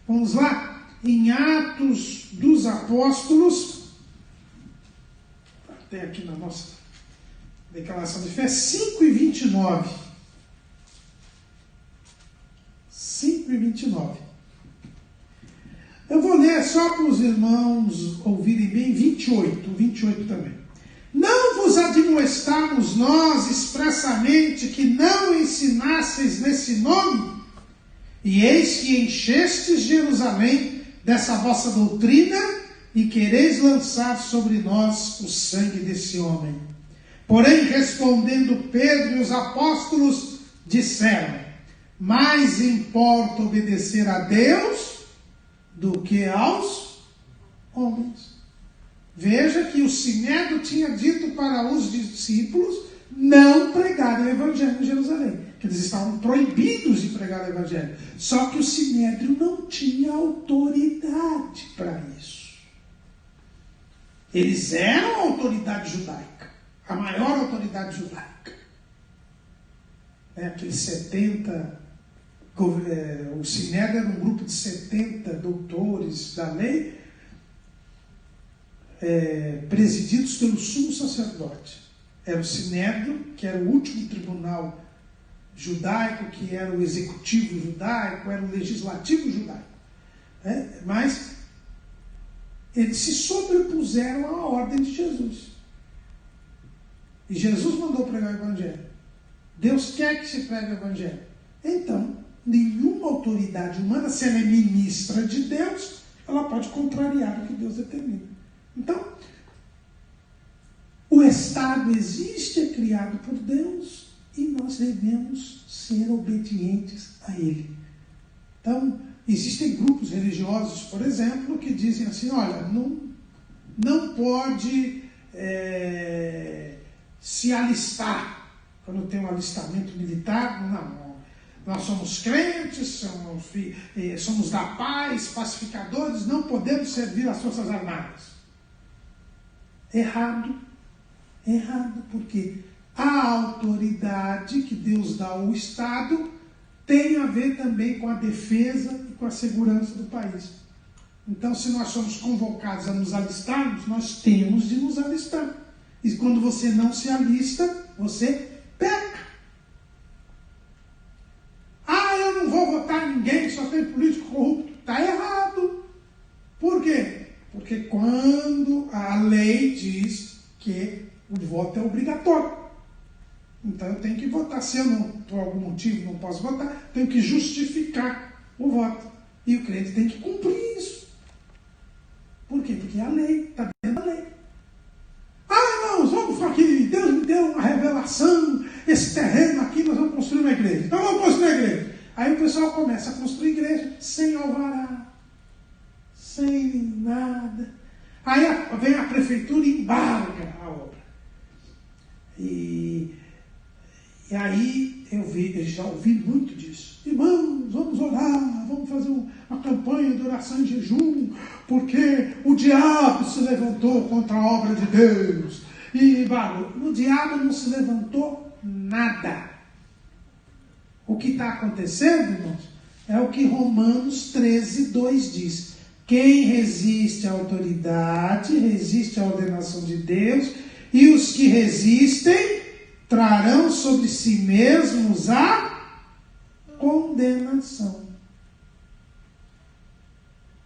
Speaker 4: Vamos lá, em Atos dos Apóstolos, até aqui na nossa declaração de fé, 5:29. 5:29. Eu vou ler só para os irmãos ouvirem bem, 28 também. Não vos vos admoestamos nós expressamente que não ensinasseis nesse nome? E eis que enchestes Jerusalém dessa vossa doutrina e quereis lançar sobre nós o sangue desse homem. Porém, respondendo Pedro e os apóstolos, disseram: mais importa obedecer a Deus do que aos homens. Veja que o Sinédrio tinha dito para os discípulos não pregarem o evangelho em Jerusalém, que eles estavam proibidos de pregar o evangelho. Só que o Sinédrio não tinha autoridade para isso. Eles eram a autoridade judaica, a maior autoridade judaica. Aqueles 70, o Sinédrio era um grupo de 70 doutores da lei, presididos pelo sumo sacerdote. Era o Sinédrio, que era o último tribunal judaico, que era o executivo judaico, era o legislativo judaico. Mas eles se sobrepuseram à ordem de Jesus. E Jesus mandou pregar o evangelho. Deus quer que se pregue o evangelho. Então, nenhuma autoridade humana, se ela é ministra de Deus, ela pode contrariar o que Deus determina. Então, o Estado existe, é criado por Deus, e nós devemos ser obedientes a Ele. Então, existem grupos religiosos, por exemplo, que dizem assim: olha, não pode se alistar. Quando tem um alistamento militar, não. Nós somos crentes, somos da paz, pacificadores, não podemos servir às Forças Armadas. Errado, porque a autoridade que Deus dá ao Estado tem a ver também com a defesa e com a segurança do país. Então, se nós somos convocados a nos alistarmos, nós temos de nos alistar. E quando você não se alista, você peca. Eu não vou votar em ninguém, só tem político corrupto. Está errado. Por quê? Porque quando a lei diz que o voto é obrigatório, então eu tenho que votar. Se eu não, por algum motivo, não posso votar, tenho que justificar o voto. E o crente tem que cumprir isso. Por quê? Porque é a lei, está dentro da lei. Irmãos, vamos aqui, Deus me deu uma revelação, esse terreno aqui nós vamos construir uma igreja. Então vamos construir uma igreja. Aí o pessoal começa a construir igreja sem alvará, sem nada. Aí vem a prefeitura e embarga a obra. E aí eu já ouvi muito disso. Irmãos, vamos orar, vamos fazer uma campanha de oração em jejum, porque o diabo se levantou contra a obra de Deus. E o diabo não se levantou nada. O que está acontecendo, irmãos, é o que Romanos 13:2 diz. Quem resiste à autoridade, resiste à ordenação de Deus, e os que resistem trarão sobre si mesmos a condenação.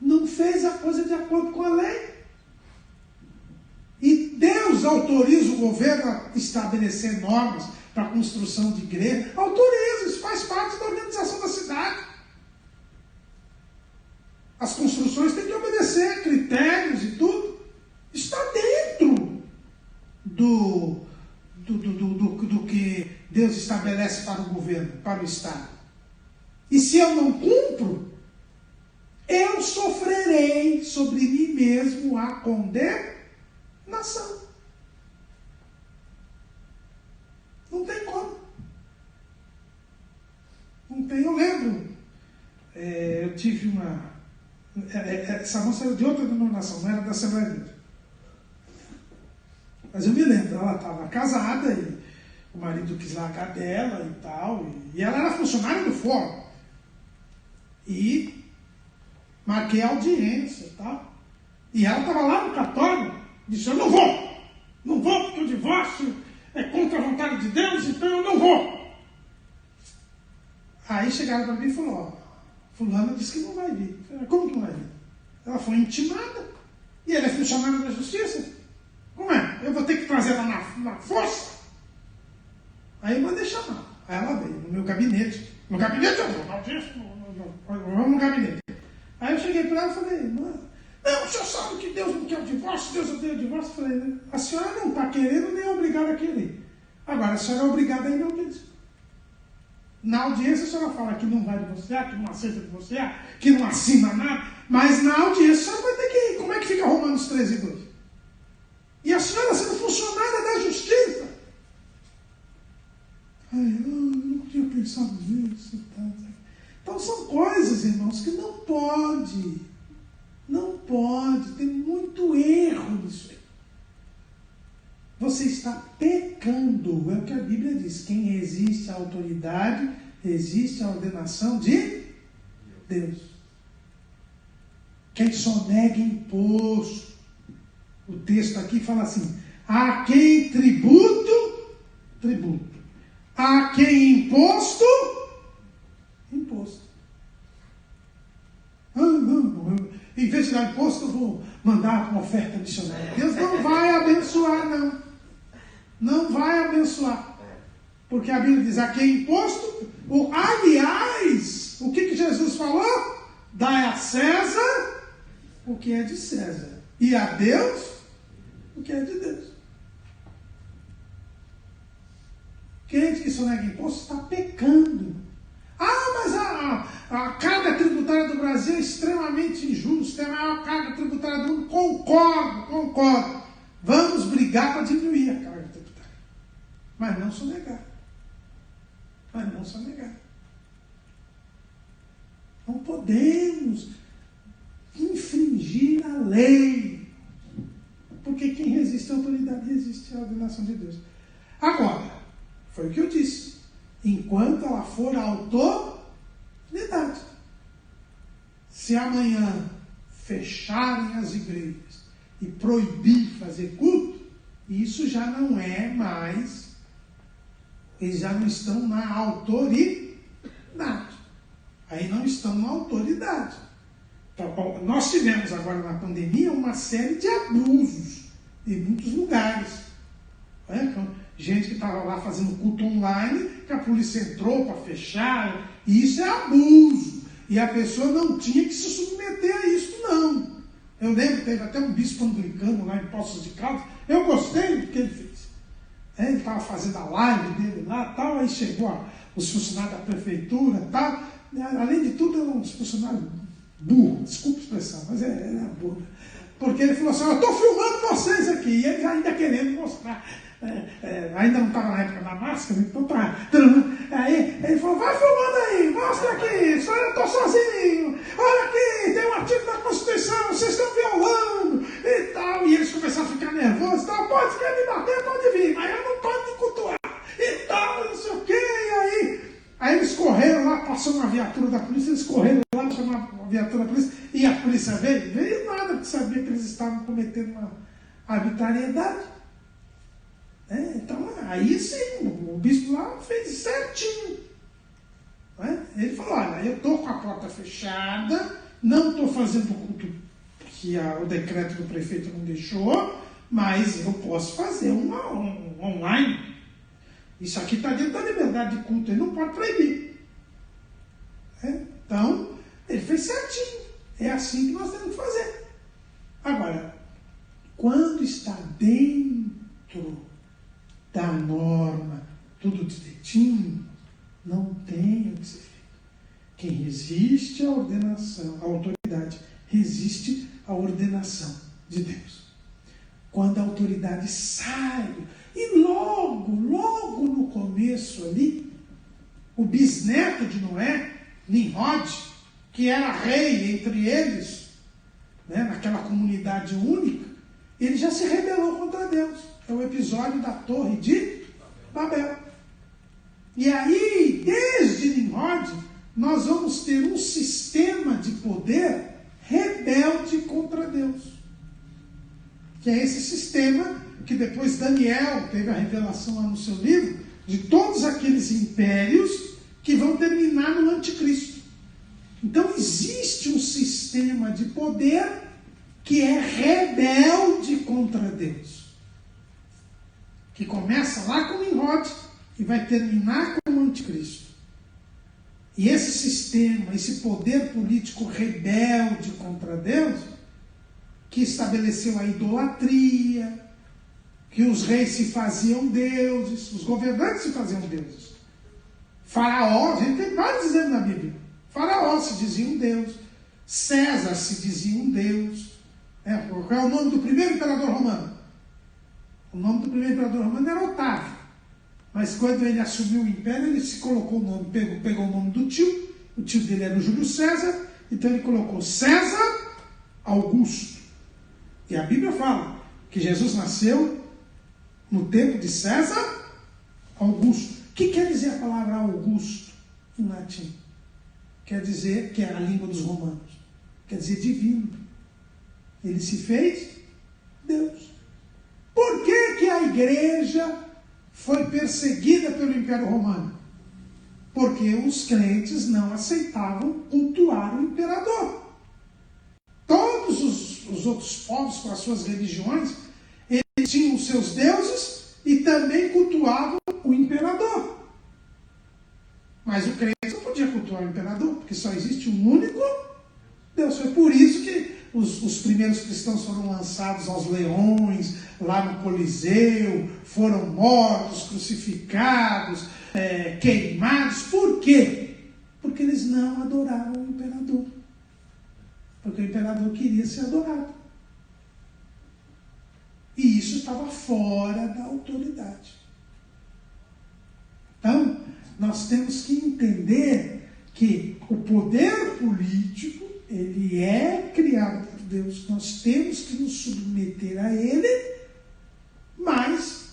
Speaker 4: Não fez a coisa de acordo com a lei. E Deus autoriza o governo a estabelecer normas para a construção de igreja. Autoriza, isso faz parte da organização da cidade. As construções têm que obedecer critérios e tudo. Está dentro do que Deus estabelece para o governo, para o Estado. E se eu não cumpro, eu sofrerei sobre mim mesmo a condenação. Não tem como. Não tem. Eu lembro, eu tive uma... essa moça era de outra denominação, não era da Assembleia de Deus. Mas eu me lembro, ela estava casada e o marido quis largar dela e tal. E ela era funcionária do fórum. E marquei a audiência e tal. E ela estava lá no cartório, disse: eu não vou porque o divórcio é contra a vontade de Deus, então eu não vou. Aí chegaram para mim e falaram: fulana disse que não vai vir. Eu falei: como que não vai vir? Ela foi intimada. E ela é funcionária da justiça. Como é? eu vou ter que trazer ela na força. Aí eu mandei chamar. Aí ela veio no meu gabinete. No gabinete eu vou, vamos no gabinete. Aí eu cheguei para ela e falei, mano, não, o senhor sabe que Deus não quer o divórcio, Deus odeia o divórcio. Eu falei, a senhora não está querendo nem é obrigada a querer. Agora, a senhora é obrigada a ir na audiência. Na audiência a senhora fala que não vai divorciar, que não aceita divorciar, que não assina nada, mas na audiência a senhora vai ter que ir. Como é que fica Romanos 13:2? E a senhora sendo funcionária da justiça. Ai, eu não tinha pensado nisso. Então são coisas, irmãos, que não pode. Não pode. Tem muito erro nisso aí. Você está pecando. É o que a Bíblia diz. Quem existe a autoridade, existe a ordenação de Deus. Quem só nega imposto. O texto aqui fala assim: a quem tributo, tributo. A quem imposto, imposto. Não. Em vez de dar imposto, eu vou mandar uma oferta missionária. Deus não vai abençoar, não. Não vai abençoar. Porque a Bíblia diz, a quem imposto, aliás, o que Jesus falou? Dai a César o que é de César. E a Deus o que é de Deus. Crente que só nega imposto está pecando. Mas a carga tributária do Brasil é extremamente injusta, é a maior carga tributária do mundo. Concordo. Vamos brigar para diminuir a carga tributária. Mas não só negar. Não podemos infringir a lei. Porque quem resiste à autoridade resiste à ordenação de Deus. Agora, foi o que eu disse. Enquanto ela for autoridade. Se amanhã fecharem as igrejas e proibir fazer culto, isso já não é mais, eles já não estão na autoridade. Aí não estão na autoridade. Então, nós tivemos agora na pandemia uma série de abusos em muitos lugares. Gente que estava lá fazendo culto online, que a polícia entrou para fechar, e isso é abuso. E a pessoa não tinha que se submeter a isso, não. Eu lembro que teve até um bispo anglicano lá em Poços de Caldas. Eu gostei do que ele fez. Ele estava fazendo a live dele lá, tal, aí chegou os funcionários da prefeitura, tal. Além de tudo, eram uns funcionários burros, desculpa a expressão, mas era burro. Porque ele falou assim, eu estou filmando vocês aqui, e eles ainda querendo mostrar. Ainda não estava na época da máscara, então tá. Aí ele falou, vai filmando aí, mostra aqui, só eu estou sozinho, olha aqui, tem um artigo da Constituição, vocês estão violando e tal. E eles começaram a ficar nervosos, tal, pode querer me bater, pode vir, mas eu não pode me cultuar e tal, não sei o que. Aí eles correram lá, passou uma viatura da polícia, eles correram lá, chamaram uma viatura da polícia, e a polícia veio nada, porque sabia que eles estavam cometendo uma arbitrariedade. Então, aí sim, o bispo lá fez certinho. Ele falou, olha, eu estou com a porta fechada, não estou fazendo o culto que o decreto do prefeito não deixou, mas eu posso fazer um online. Isso aqui está dentro da liberdade de culto, ele não pode proibir. Então, ele fez certinho. É assim que nós temos que fazer. Agora, quando está dentro da norma, tudo direitinho, não tem o que ser feito. Quem resiste à ordenação, à autoridade, resiste à ordenação de Deus. Quando a autoridade sai, e logo no começo ali, o bisneto de Noé, Nimrod, que era rei entre eles, naquela comunidade única, ele já se rebelou contra Deus. É o episódio da Torre de Babel. E aí, desde Nimrod, nós vamos ter um sistema de poder rebelde contra Deus. Que é esse sistema que depois Daniel teve a revelação lá no seu livro, de todos aqueles impérios que vão terminar no anticristo. Então existe um sistema de poder que é rebelde contra Deus. que começa lá com Nimrod e vai terminar com o anticristo. E esse sistema, esse poder político rebelde contra Deus, que estabeleceu a idolatria, que os reis se faziam deuses, os governantes se faziam deuses. Faraó, a gente tem vários exemplos na Bíblia. Faraó se dizia um deus, César se dizia um deus. Qual é o nome do primeiro imperador romano? O nome do primeiro imperador romano era Otávio. Mas quando ele assumiu o império, ele se colocou o nome, pegou o nome do tio, o tio dele era o Júlio César, então ele colocou César Augusto. E a Bíblia fala que Jesus nasceu no tempo de César Augusto. O que quer dizer a palavra Augusto em latim? Quer dizer, que é a língua dos romanos, quer dizer divino. Ele se fez Deus. Por que a igreja foi perseguida pelo Império Romano? Porque os crentes não aceitavam cultuar o imperador. Todos os outros povos, com as suas religiões, eles tinham os seus deuses e também cultuavam o imperador. Mas o crente não podia cultuar o imperador, porque só existe um único Deus. Foi por isso que os primeiros cristãos foram lançados aos leões, lá no Coliseu, foram mortos, crucificados, queimados. Por quê? Porque eles não adoravam o imperador. Porque o imperador queria ser adorado. E isso estava fora da autoridade. Então, nós temos que entender que o poder político, ele é criado por Deus. Nós temos que nos submeter a ele, mas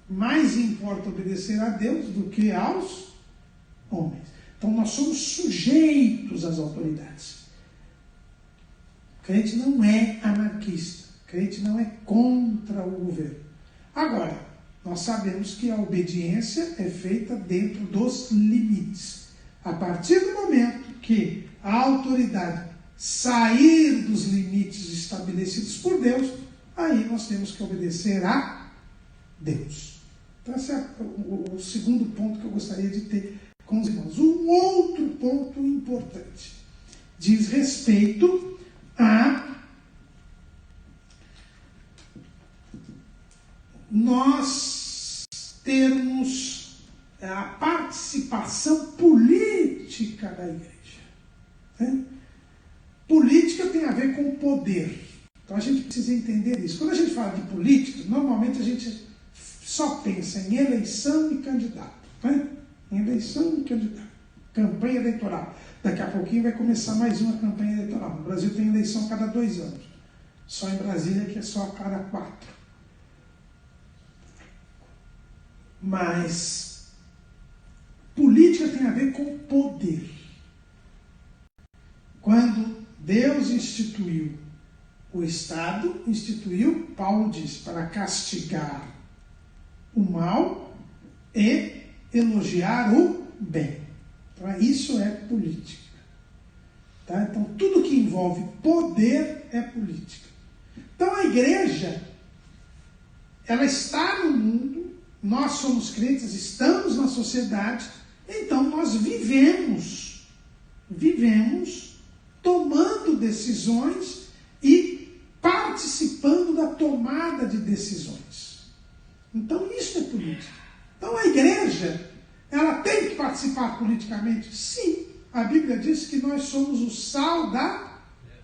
Speaker 4: mais importa obedecer a Deus do que aos homens. Então, nós somos sujeitos às autoridades. O crente não é anarquista. O crente não é contra o governo. Agora, nós sabemos que a obediência é feita dentro dos limites. A partir do momento que a autoridade sair dos limites estabelecidos por Deus, aí nós temos que obedecer a Deus. Então, esse é o segundo ponto que eu gostaria de ter com os irmãos. Um outro ponto importante diz respeito a nós termos a participação política da igreja. Né? Política tem a ver com poder. Então a gente precisa entender isso. Quando a gente fala de política, normalmente a gente só pensa em eleição e candidato. Né? Em eleição e candidato. Campanha eleitoral. Daqui a pouquinho vai começar mais uma campanha eleitoral. No Brasil tem eleição a cada 2 anos. Só em Brasília que é só a cada 4. Mas política tem a ver com poder. Quando Deus instituiu o Estado, Paulo diz, para castigar o mal e elogiar o bem. Então, isso é política. Tá? Então, tudo que envolve poder é política. Então, a igreja, ela está no mundo, nós somos crentes, estamos na sociedade, então nós vivemos tomando decisões e participando da tomada de decisões. Então isso é política. Então a igreja, ela tem que participar politicamente? Sim. A Bíblia diz que nós somos o sal da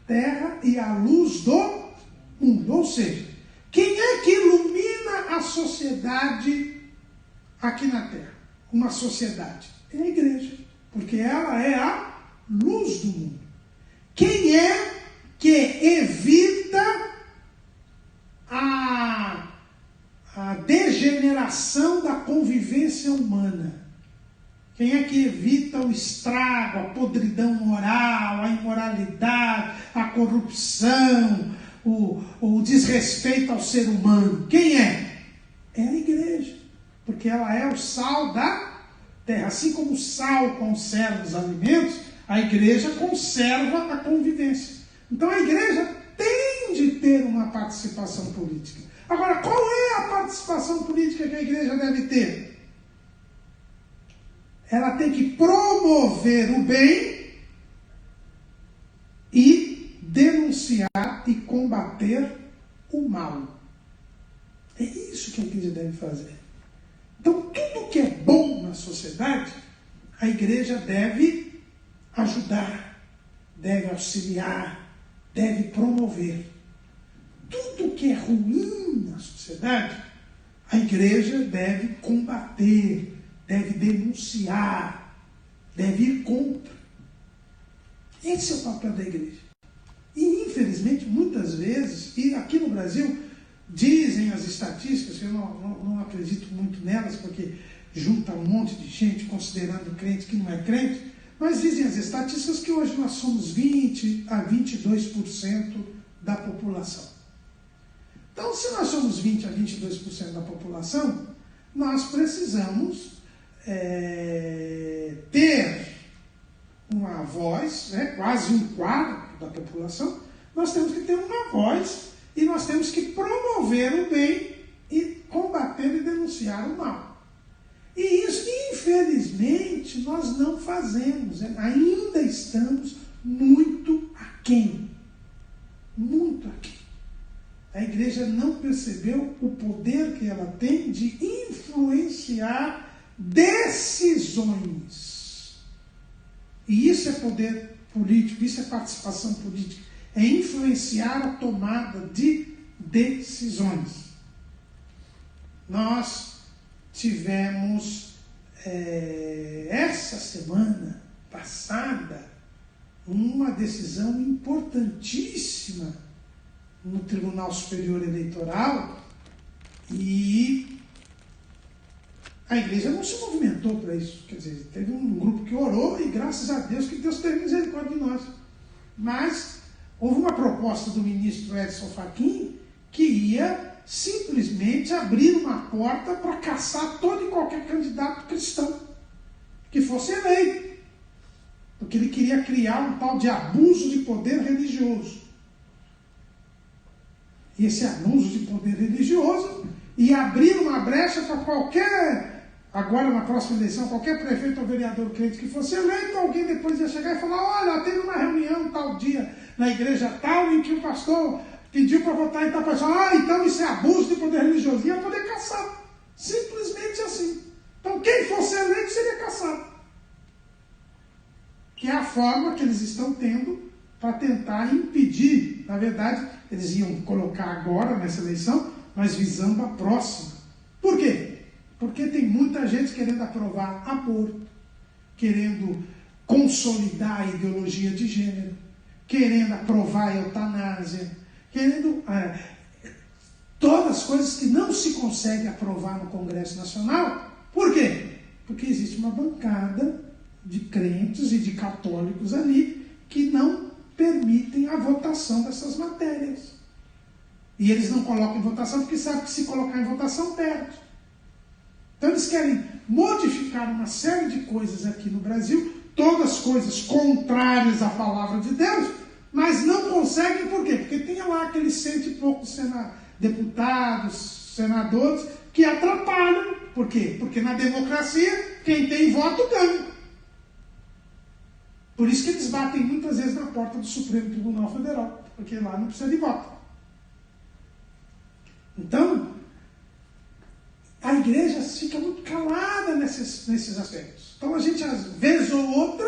Speaker 4: terra e a luz do mundo. Ou seja, quem é que ilumina a sociedade aqui na terra? Uma sociedade. É a igreja. Porque ela é a luz do mundo. Quem é que evita a degeneração da convivência humana? Quem é que evita o estrago, a podridão moral, a imoralidade, a corrupção, o desrespeito ao ser humano? Quem é? É a igreja. Porque ela é o sal da terra. Assim como o sal conserva os alimentos, a igreja conserva a convivência. Então a igreja tem de ter uma participação política. Agora, qual é a participação política que a igreja deve ter? Ela tem que promover o bem e denunciar e combater o mal. É isso que a igreja deve fazer. Então, tudo que é bom na sociedade, a igreja deve ajudar, deve auxiliar, deve promover. Tudo que é ruim na sociedade, a igreja deve combater, deve denunciar, deve ir contra. Esse é o papel da igreja. E, infelizmente, muitas vezes, e aqui no Brasil, dizem as estatísticas, eu não acredito muito nelas, porque junta um monte de gente considerando crente que não é crente, mas dizem as estatísticas que hoje nós somos 20 a 22% da população. Então, se nós somos 20 a 22% da população, nós precisamos ter uma voz, quase um quarto da população, nós temos que ter uma voz e nós temos que promover o bem e combater e denunciar o mal. E isso, infelizmente, nós não fazemos. Ainda estamos muito aquém. Muito aquém. A igreja não percebeu o poder que ela tem de influenciar decisões. E isso é poder político, isso é participação política. É influenciar a tomada de decisões. Nós tivemos, essa semana passada, uma decisão importantíssima no Tribunal Superior Eleitoral e a igreja não se movimentou para isso. Quer dizer, teve um grupo que orou e graças a Deus que Deus teve misericórdia de nós. Mas houve uma proposta do ministro Edson Fachin que ia simplesmente abrir uma porta para caçar todo e qualquer candidato cristão que fosse eleito. Porque ele queria criar um tal de abuso de poder religioso. E esse abuso de poder religioso ia abrir uma brecha para qualquer, agora na próxima eleição, qualquer prefeito ou vereador crente que fosse eleito, alguém depois ia chegar e falar: olha, teve uma reunião tal dia na igreja tal em que o pastor pediu para votar em tal pessoa. Então isso é abuso de poder religioso. Ia poder caçar. Simplesmente assim. Então quem fosse eleito seria caçado. Que é a forma que eles estão tendo para tentar impedir. Na verdade, eles iam colocar agora nessa eleição, mas visando a próxima. Por quê? Porque tem muita gente querendo aprovar aborto, querendo consolidar a ideologia de gênero, querendo aprovar a eutanásia, querendo todas as coisas que não se consegue aprovar no Congresso Nacional. Por quê? Porque existe uma bancada de crentes e de católicos ali que não permitem a votação dessas matérias. E eles não colocam em votação porque sabem que se colocar em votação perde. Então eles querem modificar uma série de coisas aqui no Brasil, todas coisas contrárias à palavra de Deus, mas não conseguem. Por quê? Porque tem lá aqueles 100 e poucos deputados, senadores, que atrapalham. Por quê? Porque na democracia, quem tem voto ganha. Por isso que eles batem muitas vezes na porta do Supremo Tribunal Federal, porque lá não precisa de voto. Então, a igreja fica muito calada nesses aspectos. Então a gente, às vezes ou outra,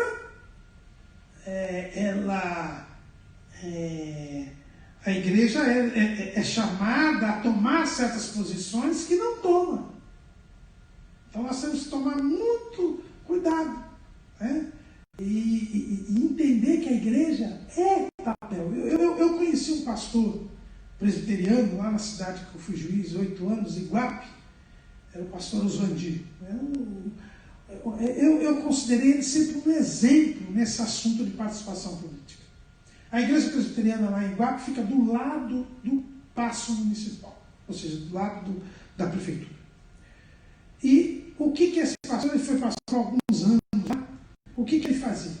Speaker 4: a igreja é chamada a tomar certas posições que não toma. Então nós temos que tomar muito cuidado, e entender que a igreja é papel. Eu conheci um pastor presbiteriano lá na cidade que eu fui juiz, 8 anos, Iguape. Era o pastor Oswandi. Eu considerei ele sempre um exemplo nesse assunto de participação política. A igreja presbiteriana lá em Iguape fica do lado do Paço Municipal, ou seja, do lado da prefeitura. E o que esse pastor, ele foi pastor há alguns anos lá, o que ele fazia?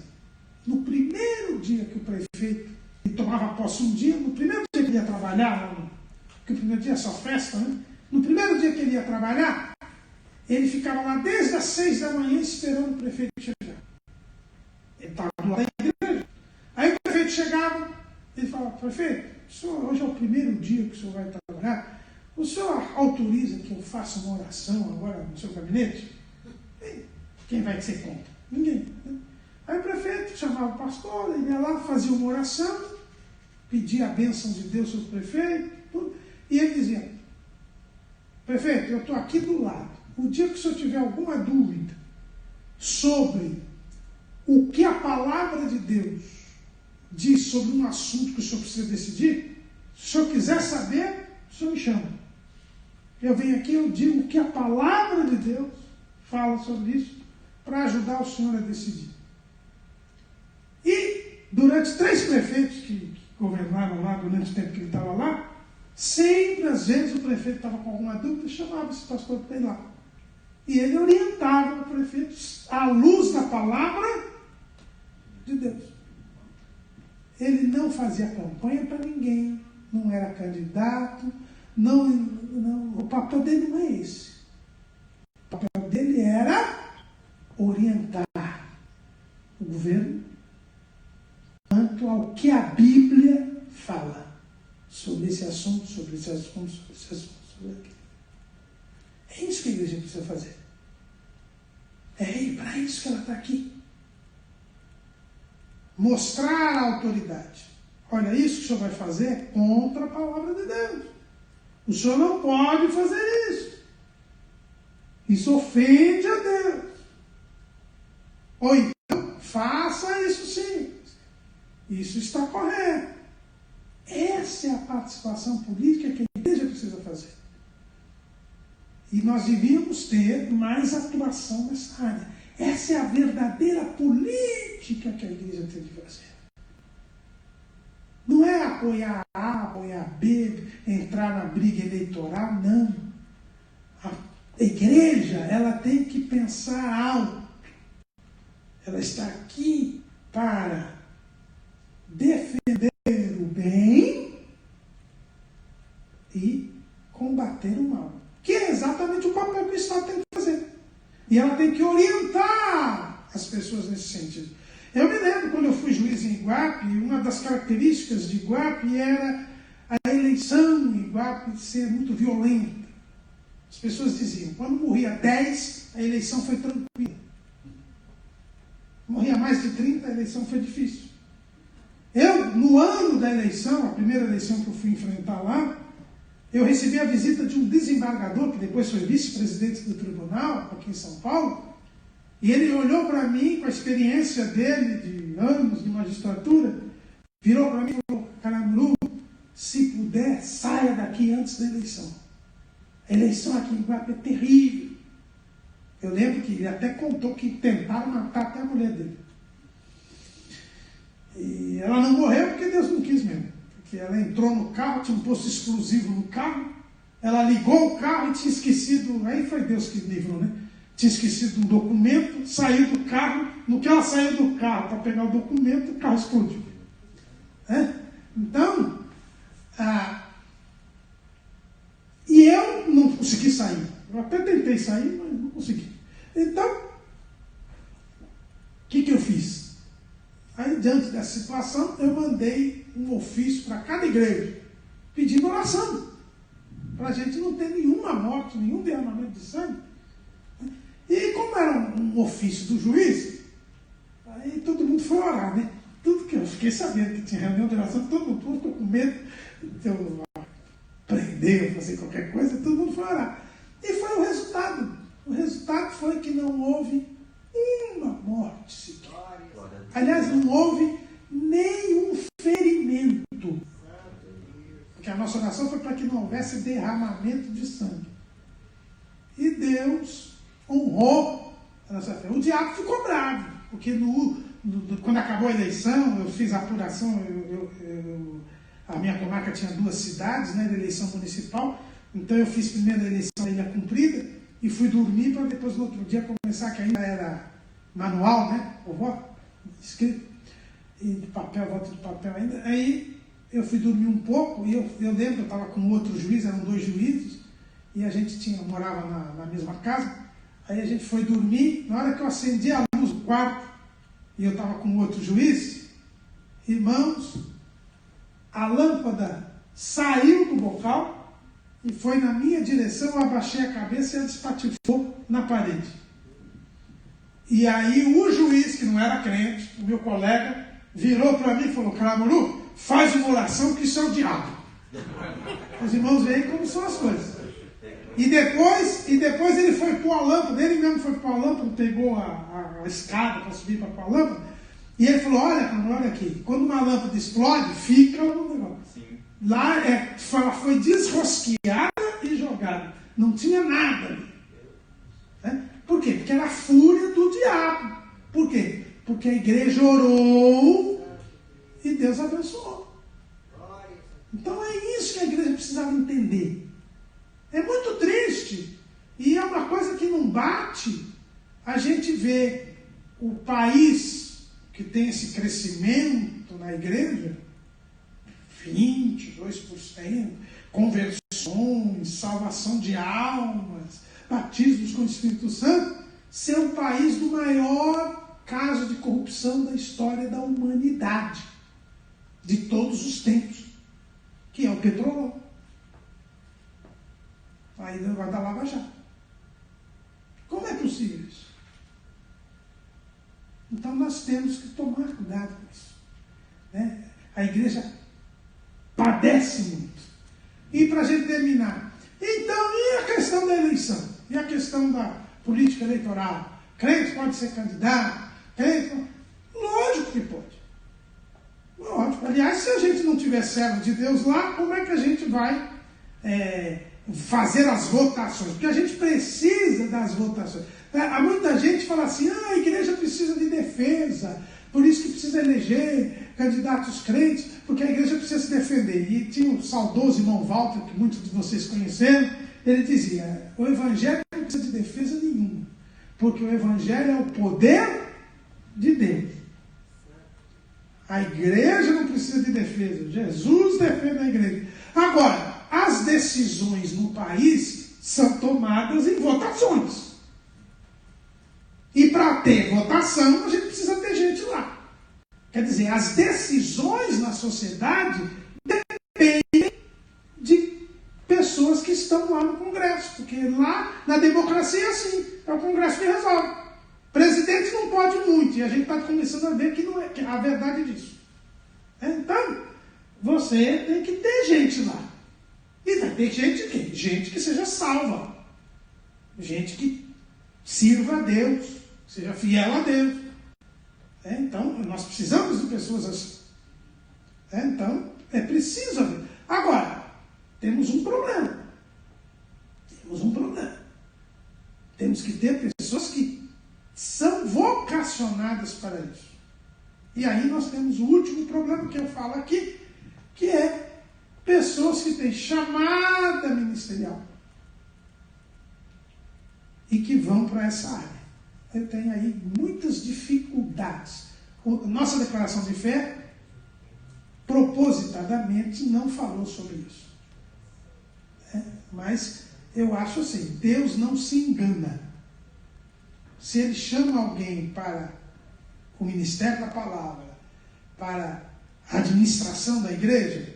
Speaker 4: No primeiro dia que o prefeito, ele tomava posse um dia, no primeiro dia que ele ia trabalhar lá no porque o primeiro dia é só festa, né? No primeiro dia que ele ia trabalhar, ele ficava lá desde as 6 da manhã esperando o prefeito chegar. Ele estava lá na igreja. Aí o prefeito chegava, ele falava: prefeito, hoje é o primeiro dia que o senhor vai trabalhar, o senhor autoriza que eu faça uma oração agora no seu gabinete? Quem vai ser contra? Ninguém. Aí o prefeito chamava o pastor, ele ia lá, fazia uma oração, pedia a bênção de Deus sobre o prefeito, tudo, e ele dizia: prefeito, eu estou aqui do lado. O dia que o senhor tiver alguma dúvida sobre o que a palavra de Deus diz sobre um assunto que o senhor precisa decidir, se o senhor quiser saber, o senhor me chama. Eu venho aqui, eu digo o que a palavra de Deus fala sobre isso, para ajudar o senhor a decidir. E durante 3 prefeitos que governaram lá, durante o tempo que ele estava lá, sempre, às vezes, o prefeito estava com alguma dúvida, chamava esse pastor para ir lá. E ele orientava o prefeito à luz da palavra de Deus. Ele não fazia campanha para ninguém, não era candidato, não, o papel dele não é esse. O papel dele era orientar o governo quanto ao que a Bíblia fala sobre esse assunto, sobre esse assunto, sobre esse assunto, sobre aquilo. É isso que a igreja precisa fazer. É para isso que ela está aqui. Mostrar a autoridade. Olha, isso que o senhor vai fazer é contra a palavra de Deus. O senhor não pode fazer isso. Isso ofende a Deus. Ou então, faça isso sim. Isso está correto. Essa é a participação política que a igreja precisa fazer. E nós devíamos ter mais atuação nessa área. Essa é a verdadeira política que a igreja tem que fazer. Não é apoiar A, apoiar B, entrar na briga eleitoral, não. A igreja, ela tem que pensar alto. Ela está aqui para defender o bem e combater o mal. Que é exatamente o papel que o Estado tem que fazer. E ela tem que orientar as pessoas nesse sentido. Eu me lembro, quando eu fui juiz em Iguape, uma das características de Iguape era a eleição em Iguape ser muito violenta. As pessoas diziam, quando morria 10, a eleição foi tranquila. Morria mais de 30, a eleição foi difícil. Eu, no ano da eleição, a primeira eleição que eu fui enfrentar lá, eu recebi a visita de um desembargador, que depois foi vice-presidente do tribunal, aqui em São Paulo, e ele olhou para mim, com a experiência dele, de anos de magistratura, virou para mim e falou: Caramuru, se puder, saia daqui antes da eleição. A eleição aqui em Iguape é terrível. Eu lembro que ele até contou que tentaram matar até a mulher dele. E ela não morreu porque Deus não quis mesmo. Porque ela entrou no carro, tinha um posto explosivo no carro, ela ligou o carro e tinha esquecido, aí foi Deus que livrou, né? Tinha esquecido um documento, saiu do carro, no que ela saiu do carro para pegar o documento, o carro explodiu. Então, e eu não consegui sair. Eu até tentei sair, mas não consegui. Então, o que eu fiz? Aí, diante dessa situação, eu mandei um ofício para cada igreja, pedindo oração, para a gente não ter nenhuma morte, nenhum derramamento de sangue. E como era um ofício do juiz, aí todo mundo foi orar, né? Tudo que eu fiquei sabendo que tinha reunião de oração, todo mundo ficou com medo de eu prender ou fazer qualquer coisa, todo mundo foi orar. E foi o resultado. O resultado foi que não houve uma morte sequer. Aliás, não houve nenhum ferimento. Porque a nossa oração foi para que não houvesse derramamento de sangue. E Deus honrou a nossa fé. O diabo ficou bravo, porque quando acabou a eleição, eu fiz a apuração, a minha comarca tinha 2 cidades, né, de eleição municipal, então eu fiz primeiro a eleição da Ilha Cumprida e fui dormir para depois no outro dia começar, que ainda era manual, né, o voto, escrito, e de papel, voto de papel ainda. Aí eu fui dormir um pouco, e eu lembro, eu estava com outro juiz, eram 2 juízes, e a gente morava na mesma casa, aí a gente foi dormir, na hora que eu acendi a luz do quarto, e eu estava com outro juiz, irmãos, a lâmpada saiu do bocal e foi na minha direção, eu abaixei a cabeça e ela espatifou na parede. E aí o juiz, que não era crente, o meu colega, virou para mim e falou: Caramuru, faz uma oração que isso é o diabo. Os irmãos veem como são as coisas. E depois ele foi pôr a lâmpada, ele mesmo foi pôr a lâmpada, pegou a escada para subir para pôr a lâmpada, e ele falou: olha aqui, quando uma lâmpada explode, fica um negócio. Sim. Lá ela foi desrosqueada e jogada. Não tinha nada ali. Por quê? Porque era a fúria do diabo. Por quê? Porque a igreja orou e Deus abençoou. Então é isso que a igreja precisava entender. É muito triste. E é uma coisa que não bate. A gente vê o país que tem esse crescimento na igreja, 22%, conversões, salvação de almas, batismos com o Espírito Santo, ser o país do maior caso de corrupção da história da humanidade, de todos os tempos, que é o petróleo. Aí vai dar Lava Jato. Como é possível isso? Então nós temos que tomar cuidado com isso. Né? A igreja padece muito. E para a gente terminar, então, e a questão da eleição? E a questão da política eleitoral? Crente pode ser candidato? Lógico que pode. Lógico. Aliás, se a gente não tiver servo de Deus lá, como é que a gente vai fazer as votações? Porque a gente precisa das votações. Há muita gente que fala assim: a igreja precisa de defesa, por isso que precisa eleger candidatos crentes, porque a igreja precisa se defender. E tinha o saudoso irmão Walter, que muitos de vocês conheceram, ele dizia: o evangelho não precisa de defesa nenhuma, porque o evangelho é o poder de Deus. A igreja não precisa de defesa, Jesus defende a igreja. Agora, as decisões no país são tomadas em votações. E para ter votação, a gente precisa ter gente lá. Quer dizer, as decisões na sociedade dependem de pessoas que estão lá no Congresso. Porque lá, na democracia, é assim. É o Congresso que resolve. O presidente não pode muito. E a gente está começando a ver que não é a verdade disso. Então, você tem que ter gente lá. E vai ter gente o quê? Gente que seja salva. Gente que sirva a Deus. Seja fiel a Deus. Então, nós precisamos de pessoas assim. Então, é preciso haver. Agora, temos um problema. Temos que ter pessoas que são vocacionadas para isso. E aí nós temos o último problema que eu falo aqui, que é pessoas que têm chamada ministerial e que vão para essa área. Eu tenho aí muitas dificuldades. Nossa declaração de fé, propositadamente, não falou sobre isso. Mas eu acho assim, Deus não se engana. Se Ele chama alguém para o ministério da palavra, para a administração da igreja,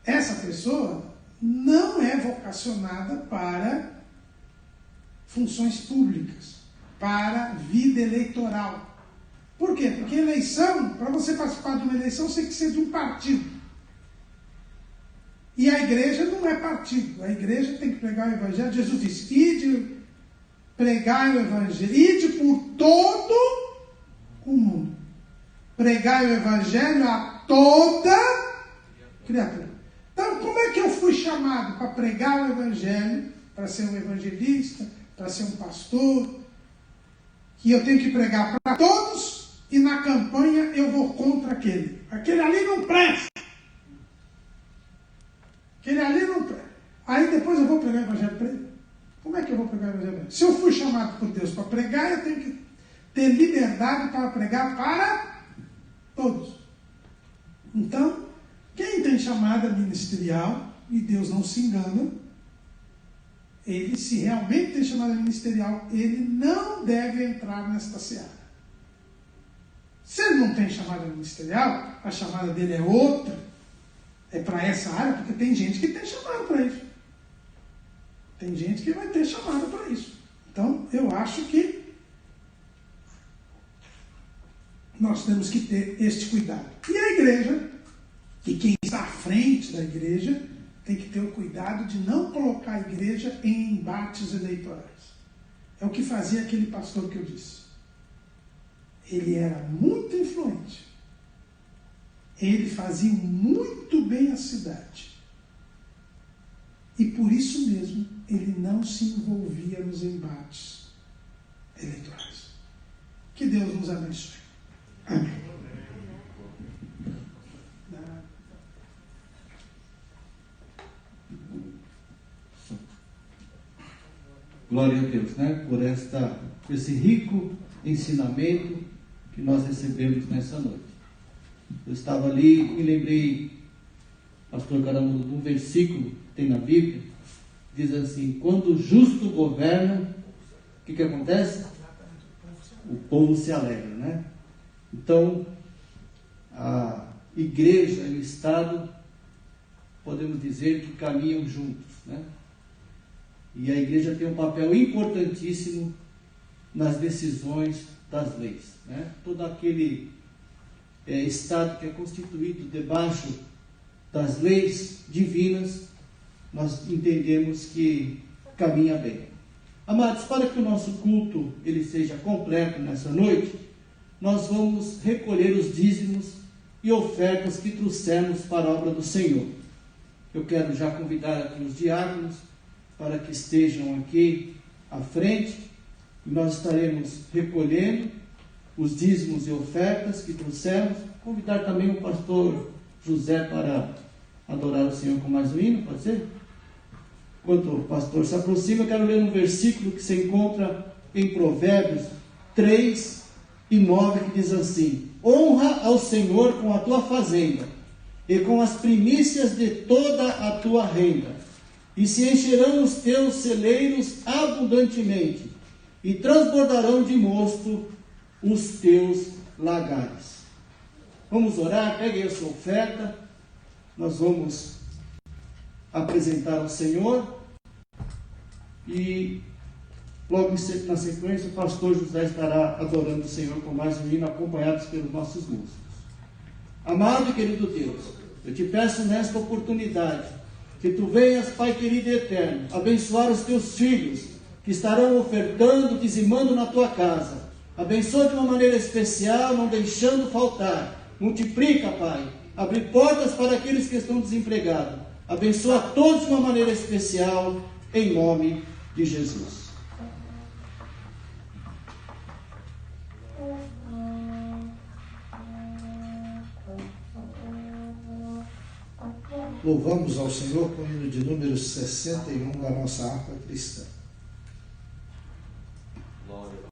Speaker 4: essa pessoa não é vocacionada para funções públicas, para vida eleitoral. Por quê? Porque eleição, para você participar de uma eleição, você tem que ser de um partido. E a igreja não é partido. A igreja tem que pregar o evangelho. Jesus disse: ide pregar o evangelho, ide por todo o mundo. Pregar o evangelho a toda criatura. Então, como é que eu fui chamado para pregar o evangelho, para ser um evangelista, para ser um pastor? Que eu tenho que pregar para todos e na campanha eu vou contra aquele. Aquele ali não presta. Aquele ali não presta. Aí depois eu vou pregar o evangelho para ele. Como é que eu vou pregar o evangelho? Se eu fui chamado por Deus para pregar, eu tenho que ter liberdade para pregar para todos. Então, quem chamada ministerial, e Deus não se engana, ele, se realmente tem chamada ministerial, ele não deve entrar nesta seara. Se ele não tem chamada ministerial, a chamada dele é outra, é para essa área, porque tem gente que tem chamada para isso. Tem gente que vai ter chamada para isso. Então, eu acho que nós temos que ter este cuidado. E a igreja, e quem está à frente da igreja, tem que ter o cuidado de não colocar a igreja em embates eleitorais. É o que fazia aquele pastor que eu disse. Ele era muito influente. Ele fazia muito bem a cidade. E por isso mesmo, ele não se envolvia nos embates eleitorais. Que Deus nos abençoe. Amém.
Speaker 1: Glória a Deus, né? Por esse rico ensinamento que nós recebemos nessa noite. Eu estava ali e lembrei, pastor Caramulo, de um versículo que tem na Bíblia, diz assim: quando o justo governa, o que acontece? O povo se alegra, né? Então, a igreja e o Estado, podemos dizer que caminham juntos, né? E a igreja tem um papel importantíssimo nas decisões das leis, né? Todo aquele Estado que é constituído debaixo das leis divinas, nós entendemos que caminha bem. Amados, para que o nosso culto ele seja completo nessa noite, nós vamos recolher os dízimos e ofertas que trouxemos para a obra do Senhor. Eu quero já convidar aqui os diáconos para que estejam aqui à frente, e nós estaremos recolhendo os dízimos e ofertas que trouxemos. Convidar também o pastor José para adorar o Senhor com mais um hino, pode ser? Enquanto o pastor se aproxima, eu quero ler um versículo que se encontra em Provérbios 3:9, que diz assim: honra ao Senhor com a tua fazenda e com as primícias de toda a tua renda, e se encherão os teus celeiros abundantemente, e transbordarão de mosto os teus lagares. Vamos orar, pegue a sua oferta, nós vamos apresentar ao Senhor, e logo na sequência o pastor José estará adorando o Senhor com mais um hino, acompanhados pelos nossos músicos. Amado e querido Deus, eu te peço nesta oportunidade que tu venhas, Pai querido e eterno, abençoar os teus filhos que estarão ofertando, dizimando na tua casa. Abençoa de uma maneira especial, não deixando faltar. Multiplica, Pai. Abre portas para aqueles que estão desempregados. Abençoa todos de uma maneira especial, em nome de Jesus.
Speaker 2: Louvamos ao Senhor com o hino de número 61 da nossa harpa cristã.
Speaker 3: Glória.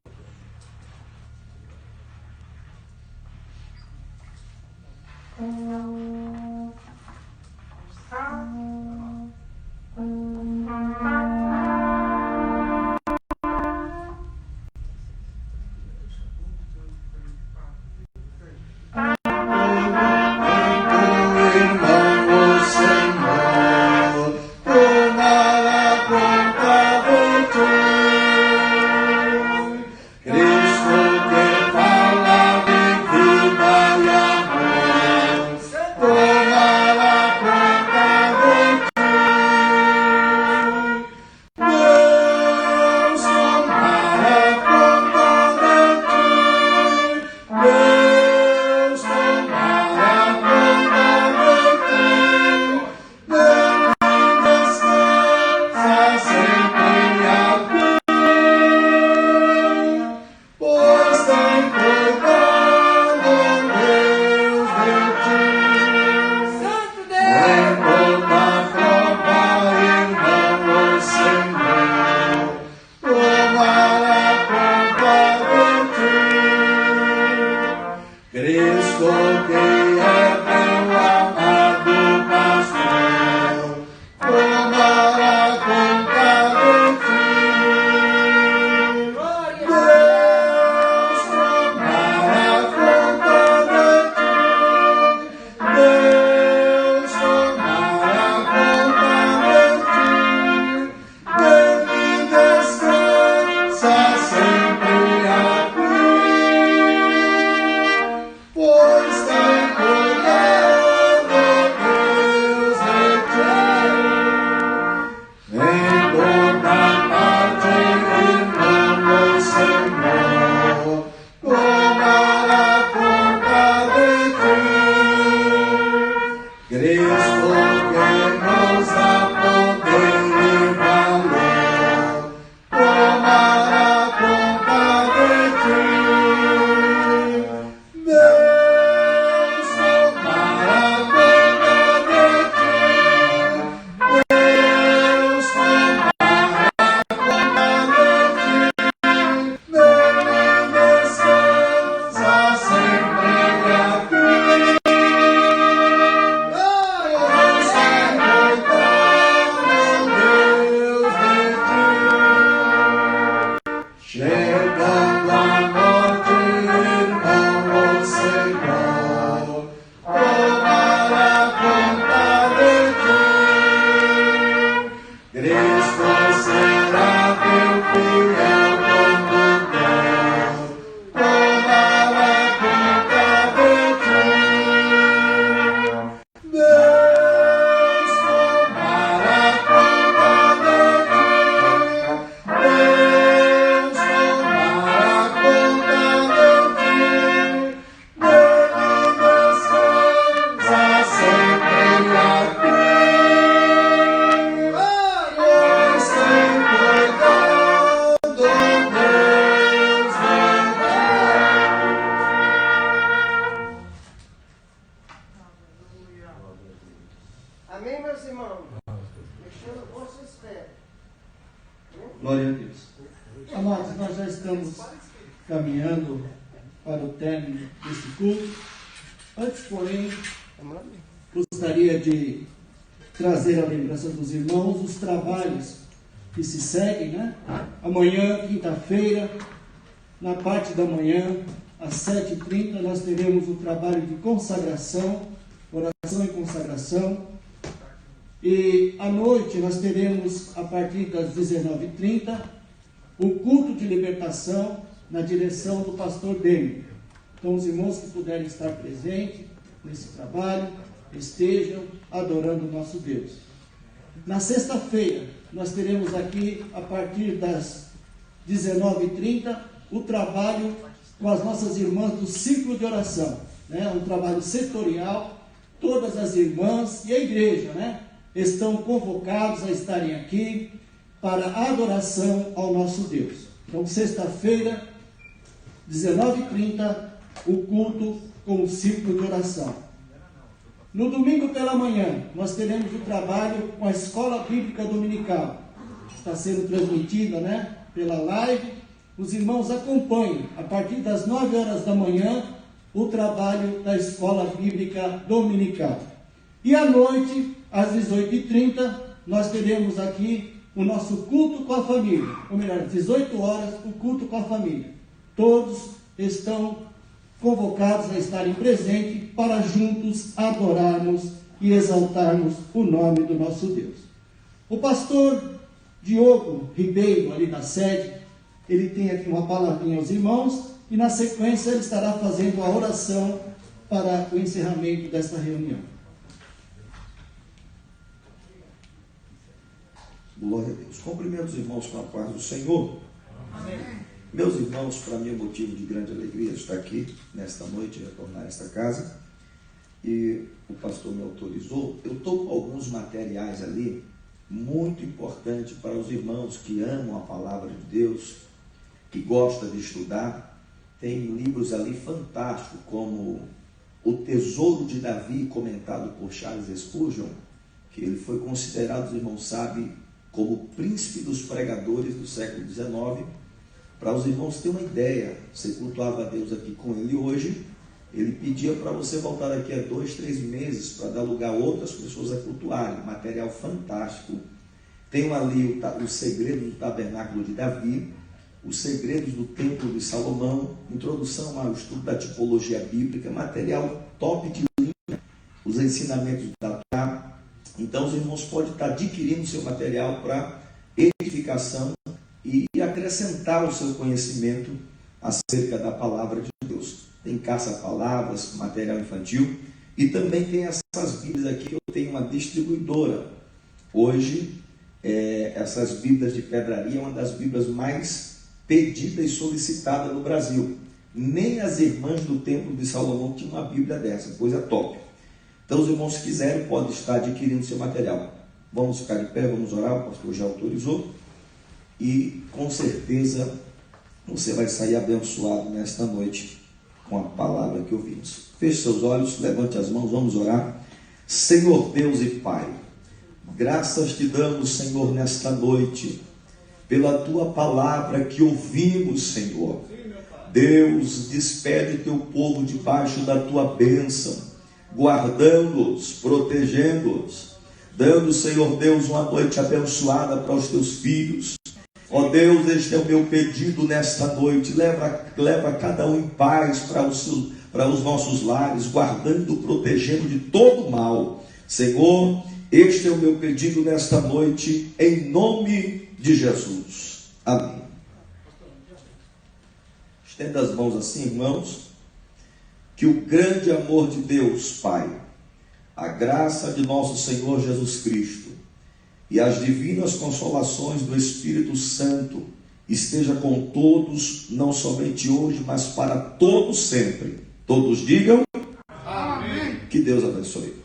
Speaker 2: Oh
Speaker 1: Amém, meus irmãos? Deixando a vossa espera.
Speaker 3: Glória a Deus.
Speaker 1: Amados, nós já estamos caminhando para o término desse culto. Antes, porém, gostaria de trazer à lembrança dos irmãos os trabalhos que se seguem, né? Amanhã, quinta-feira, na parte da manhã, às 7h30, nós teremos o trabalho de consagração, oração e consagração. E à noite nós teremos, a partir das 19h30, o culto de libertação na direção do pastor Dêmio. Então, os irmãos que puderem estar presentes nesse trabalho, estejam adorando o nosso Deus. Na sexta-feira, nós teremos aqui, a partir das 19h30, o trabalho com as nossas irmãs do ciclo de oração, né? Um trabalho setorial. Todas as irmãs e a igreja, né, estão convocados a estarem aqui para a adoração ao nosso Deus. Então, sexta-feira, 19h30, o culto com o ciclo de oração. No domingo pela manhã, nós teremos o trabalho com a Escola Bíblica Dominical. Está sendo transmitida, né, pela live. Os irmãos acompanhem, a partir das 9 horas da manhã, o trabalho da Escola Bíblica Dominical. E à noite, às 18h30, nós teremos aqui o nosso culto com a família. Ou melhor, às 18 horas, o culto com a família. Todos estão convocados a estarem presentes para juntos adorarmos e exaltarmos o nome do nosso Deus. O pastor Diogo Ribeiro, ali da sede, ele tem aqui uma palavrinha aos irmãos e na sequência ele estará fazendo a oração para o encerramento desta reunião.
Speaker 5: Glória a Deus. Cumprimento os irmãos com a paz do Senhor. Amém. Meus irmãos, para mim é motivo de grande alegria estar aqui nesta noite, retornar a esta casa. E o pastor me autorizou. Eu estou com alguns materiais ali, muito importante para os irmãos que amam a palavra de Deus, que gostam de estudar. Tem livros ali fantásticos, como O Tesouro de Davi, comentado por Charles Spurgeon, que ele foi considerado, os irmãos sabem, como o príncipe dos pregadores do século XIX. Para os irmãos terem uma ideia, você cultuava a Deus aqui com ele hoje, ele pedia para você voltar daqui a 2, 3 meses para dar lugar a outras pessoas a cultuarem. Material fantástico. Tem ali o Segredo do Tabernáculo de Davi, Os Segredos do Templo de Salomão, Introdução ao Estudo da Tipologia Bíblica, material top de linha, os ensinamentos da Torá. Então, os irmãos podem estar adquirindo seu material para edificação e acrescentar o seu conhecimento acerca da palavra de Deus. Tem caça-palavras, material infantil, e também tem essas Bíblias aqui que eu tenho uma distribuidora. Hoje, essas Bíblias de pedraria é uma das Bíblias mais pedida e solicitada no Brasil. Nem as irmãs do Templo de Salomão tinham uma Bíblia dessa, coisa top. Então, os irmãos, se quiserem, podem estar adquirindo seu material. Vamos ficar de pé, vamos orar, o pastor já autorizou. E, com certeza, você vai sair abençoado nesta noite com a palavra que ouvimos. Feche seus olhos, levante as mãos, vamos orar. Senhor Deus e Pai, graças te damos, Senhor, nesta noite, pela tua palavra que ouvimos, Senhor. Deus, despede teu povo debaixo da tua bênção, guardando-os, protegendo-os, dando, Senhor Deus, uma noite abençoada para os teus filhos. Ó Deus, este é o meu pedido nesta noite. Leva cada um em paz para os nossos lares, guardando, protegendo de todo mal. Senhor, este é o meu pedido nesta noite, em nome de Jesus. Amém. Estenda as mãos assim, irmãos. Que o grande amor de Deus, Pai, a graça de nosso Senhor Jesus Cristo e as divinas consolações do Espírito Santo esteja com todos, não somente hoje, mas para todos sempre. Todos digam amém. Que Deus abençoe.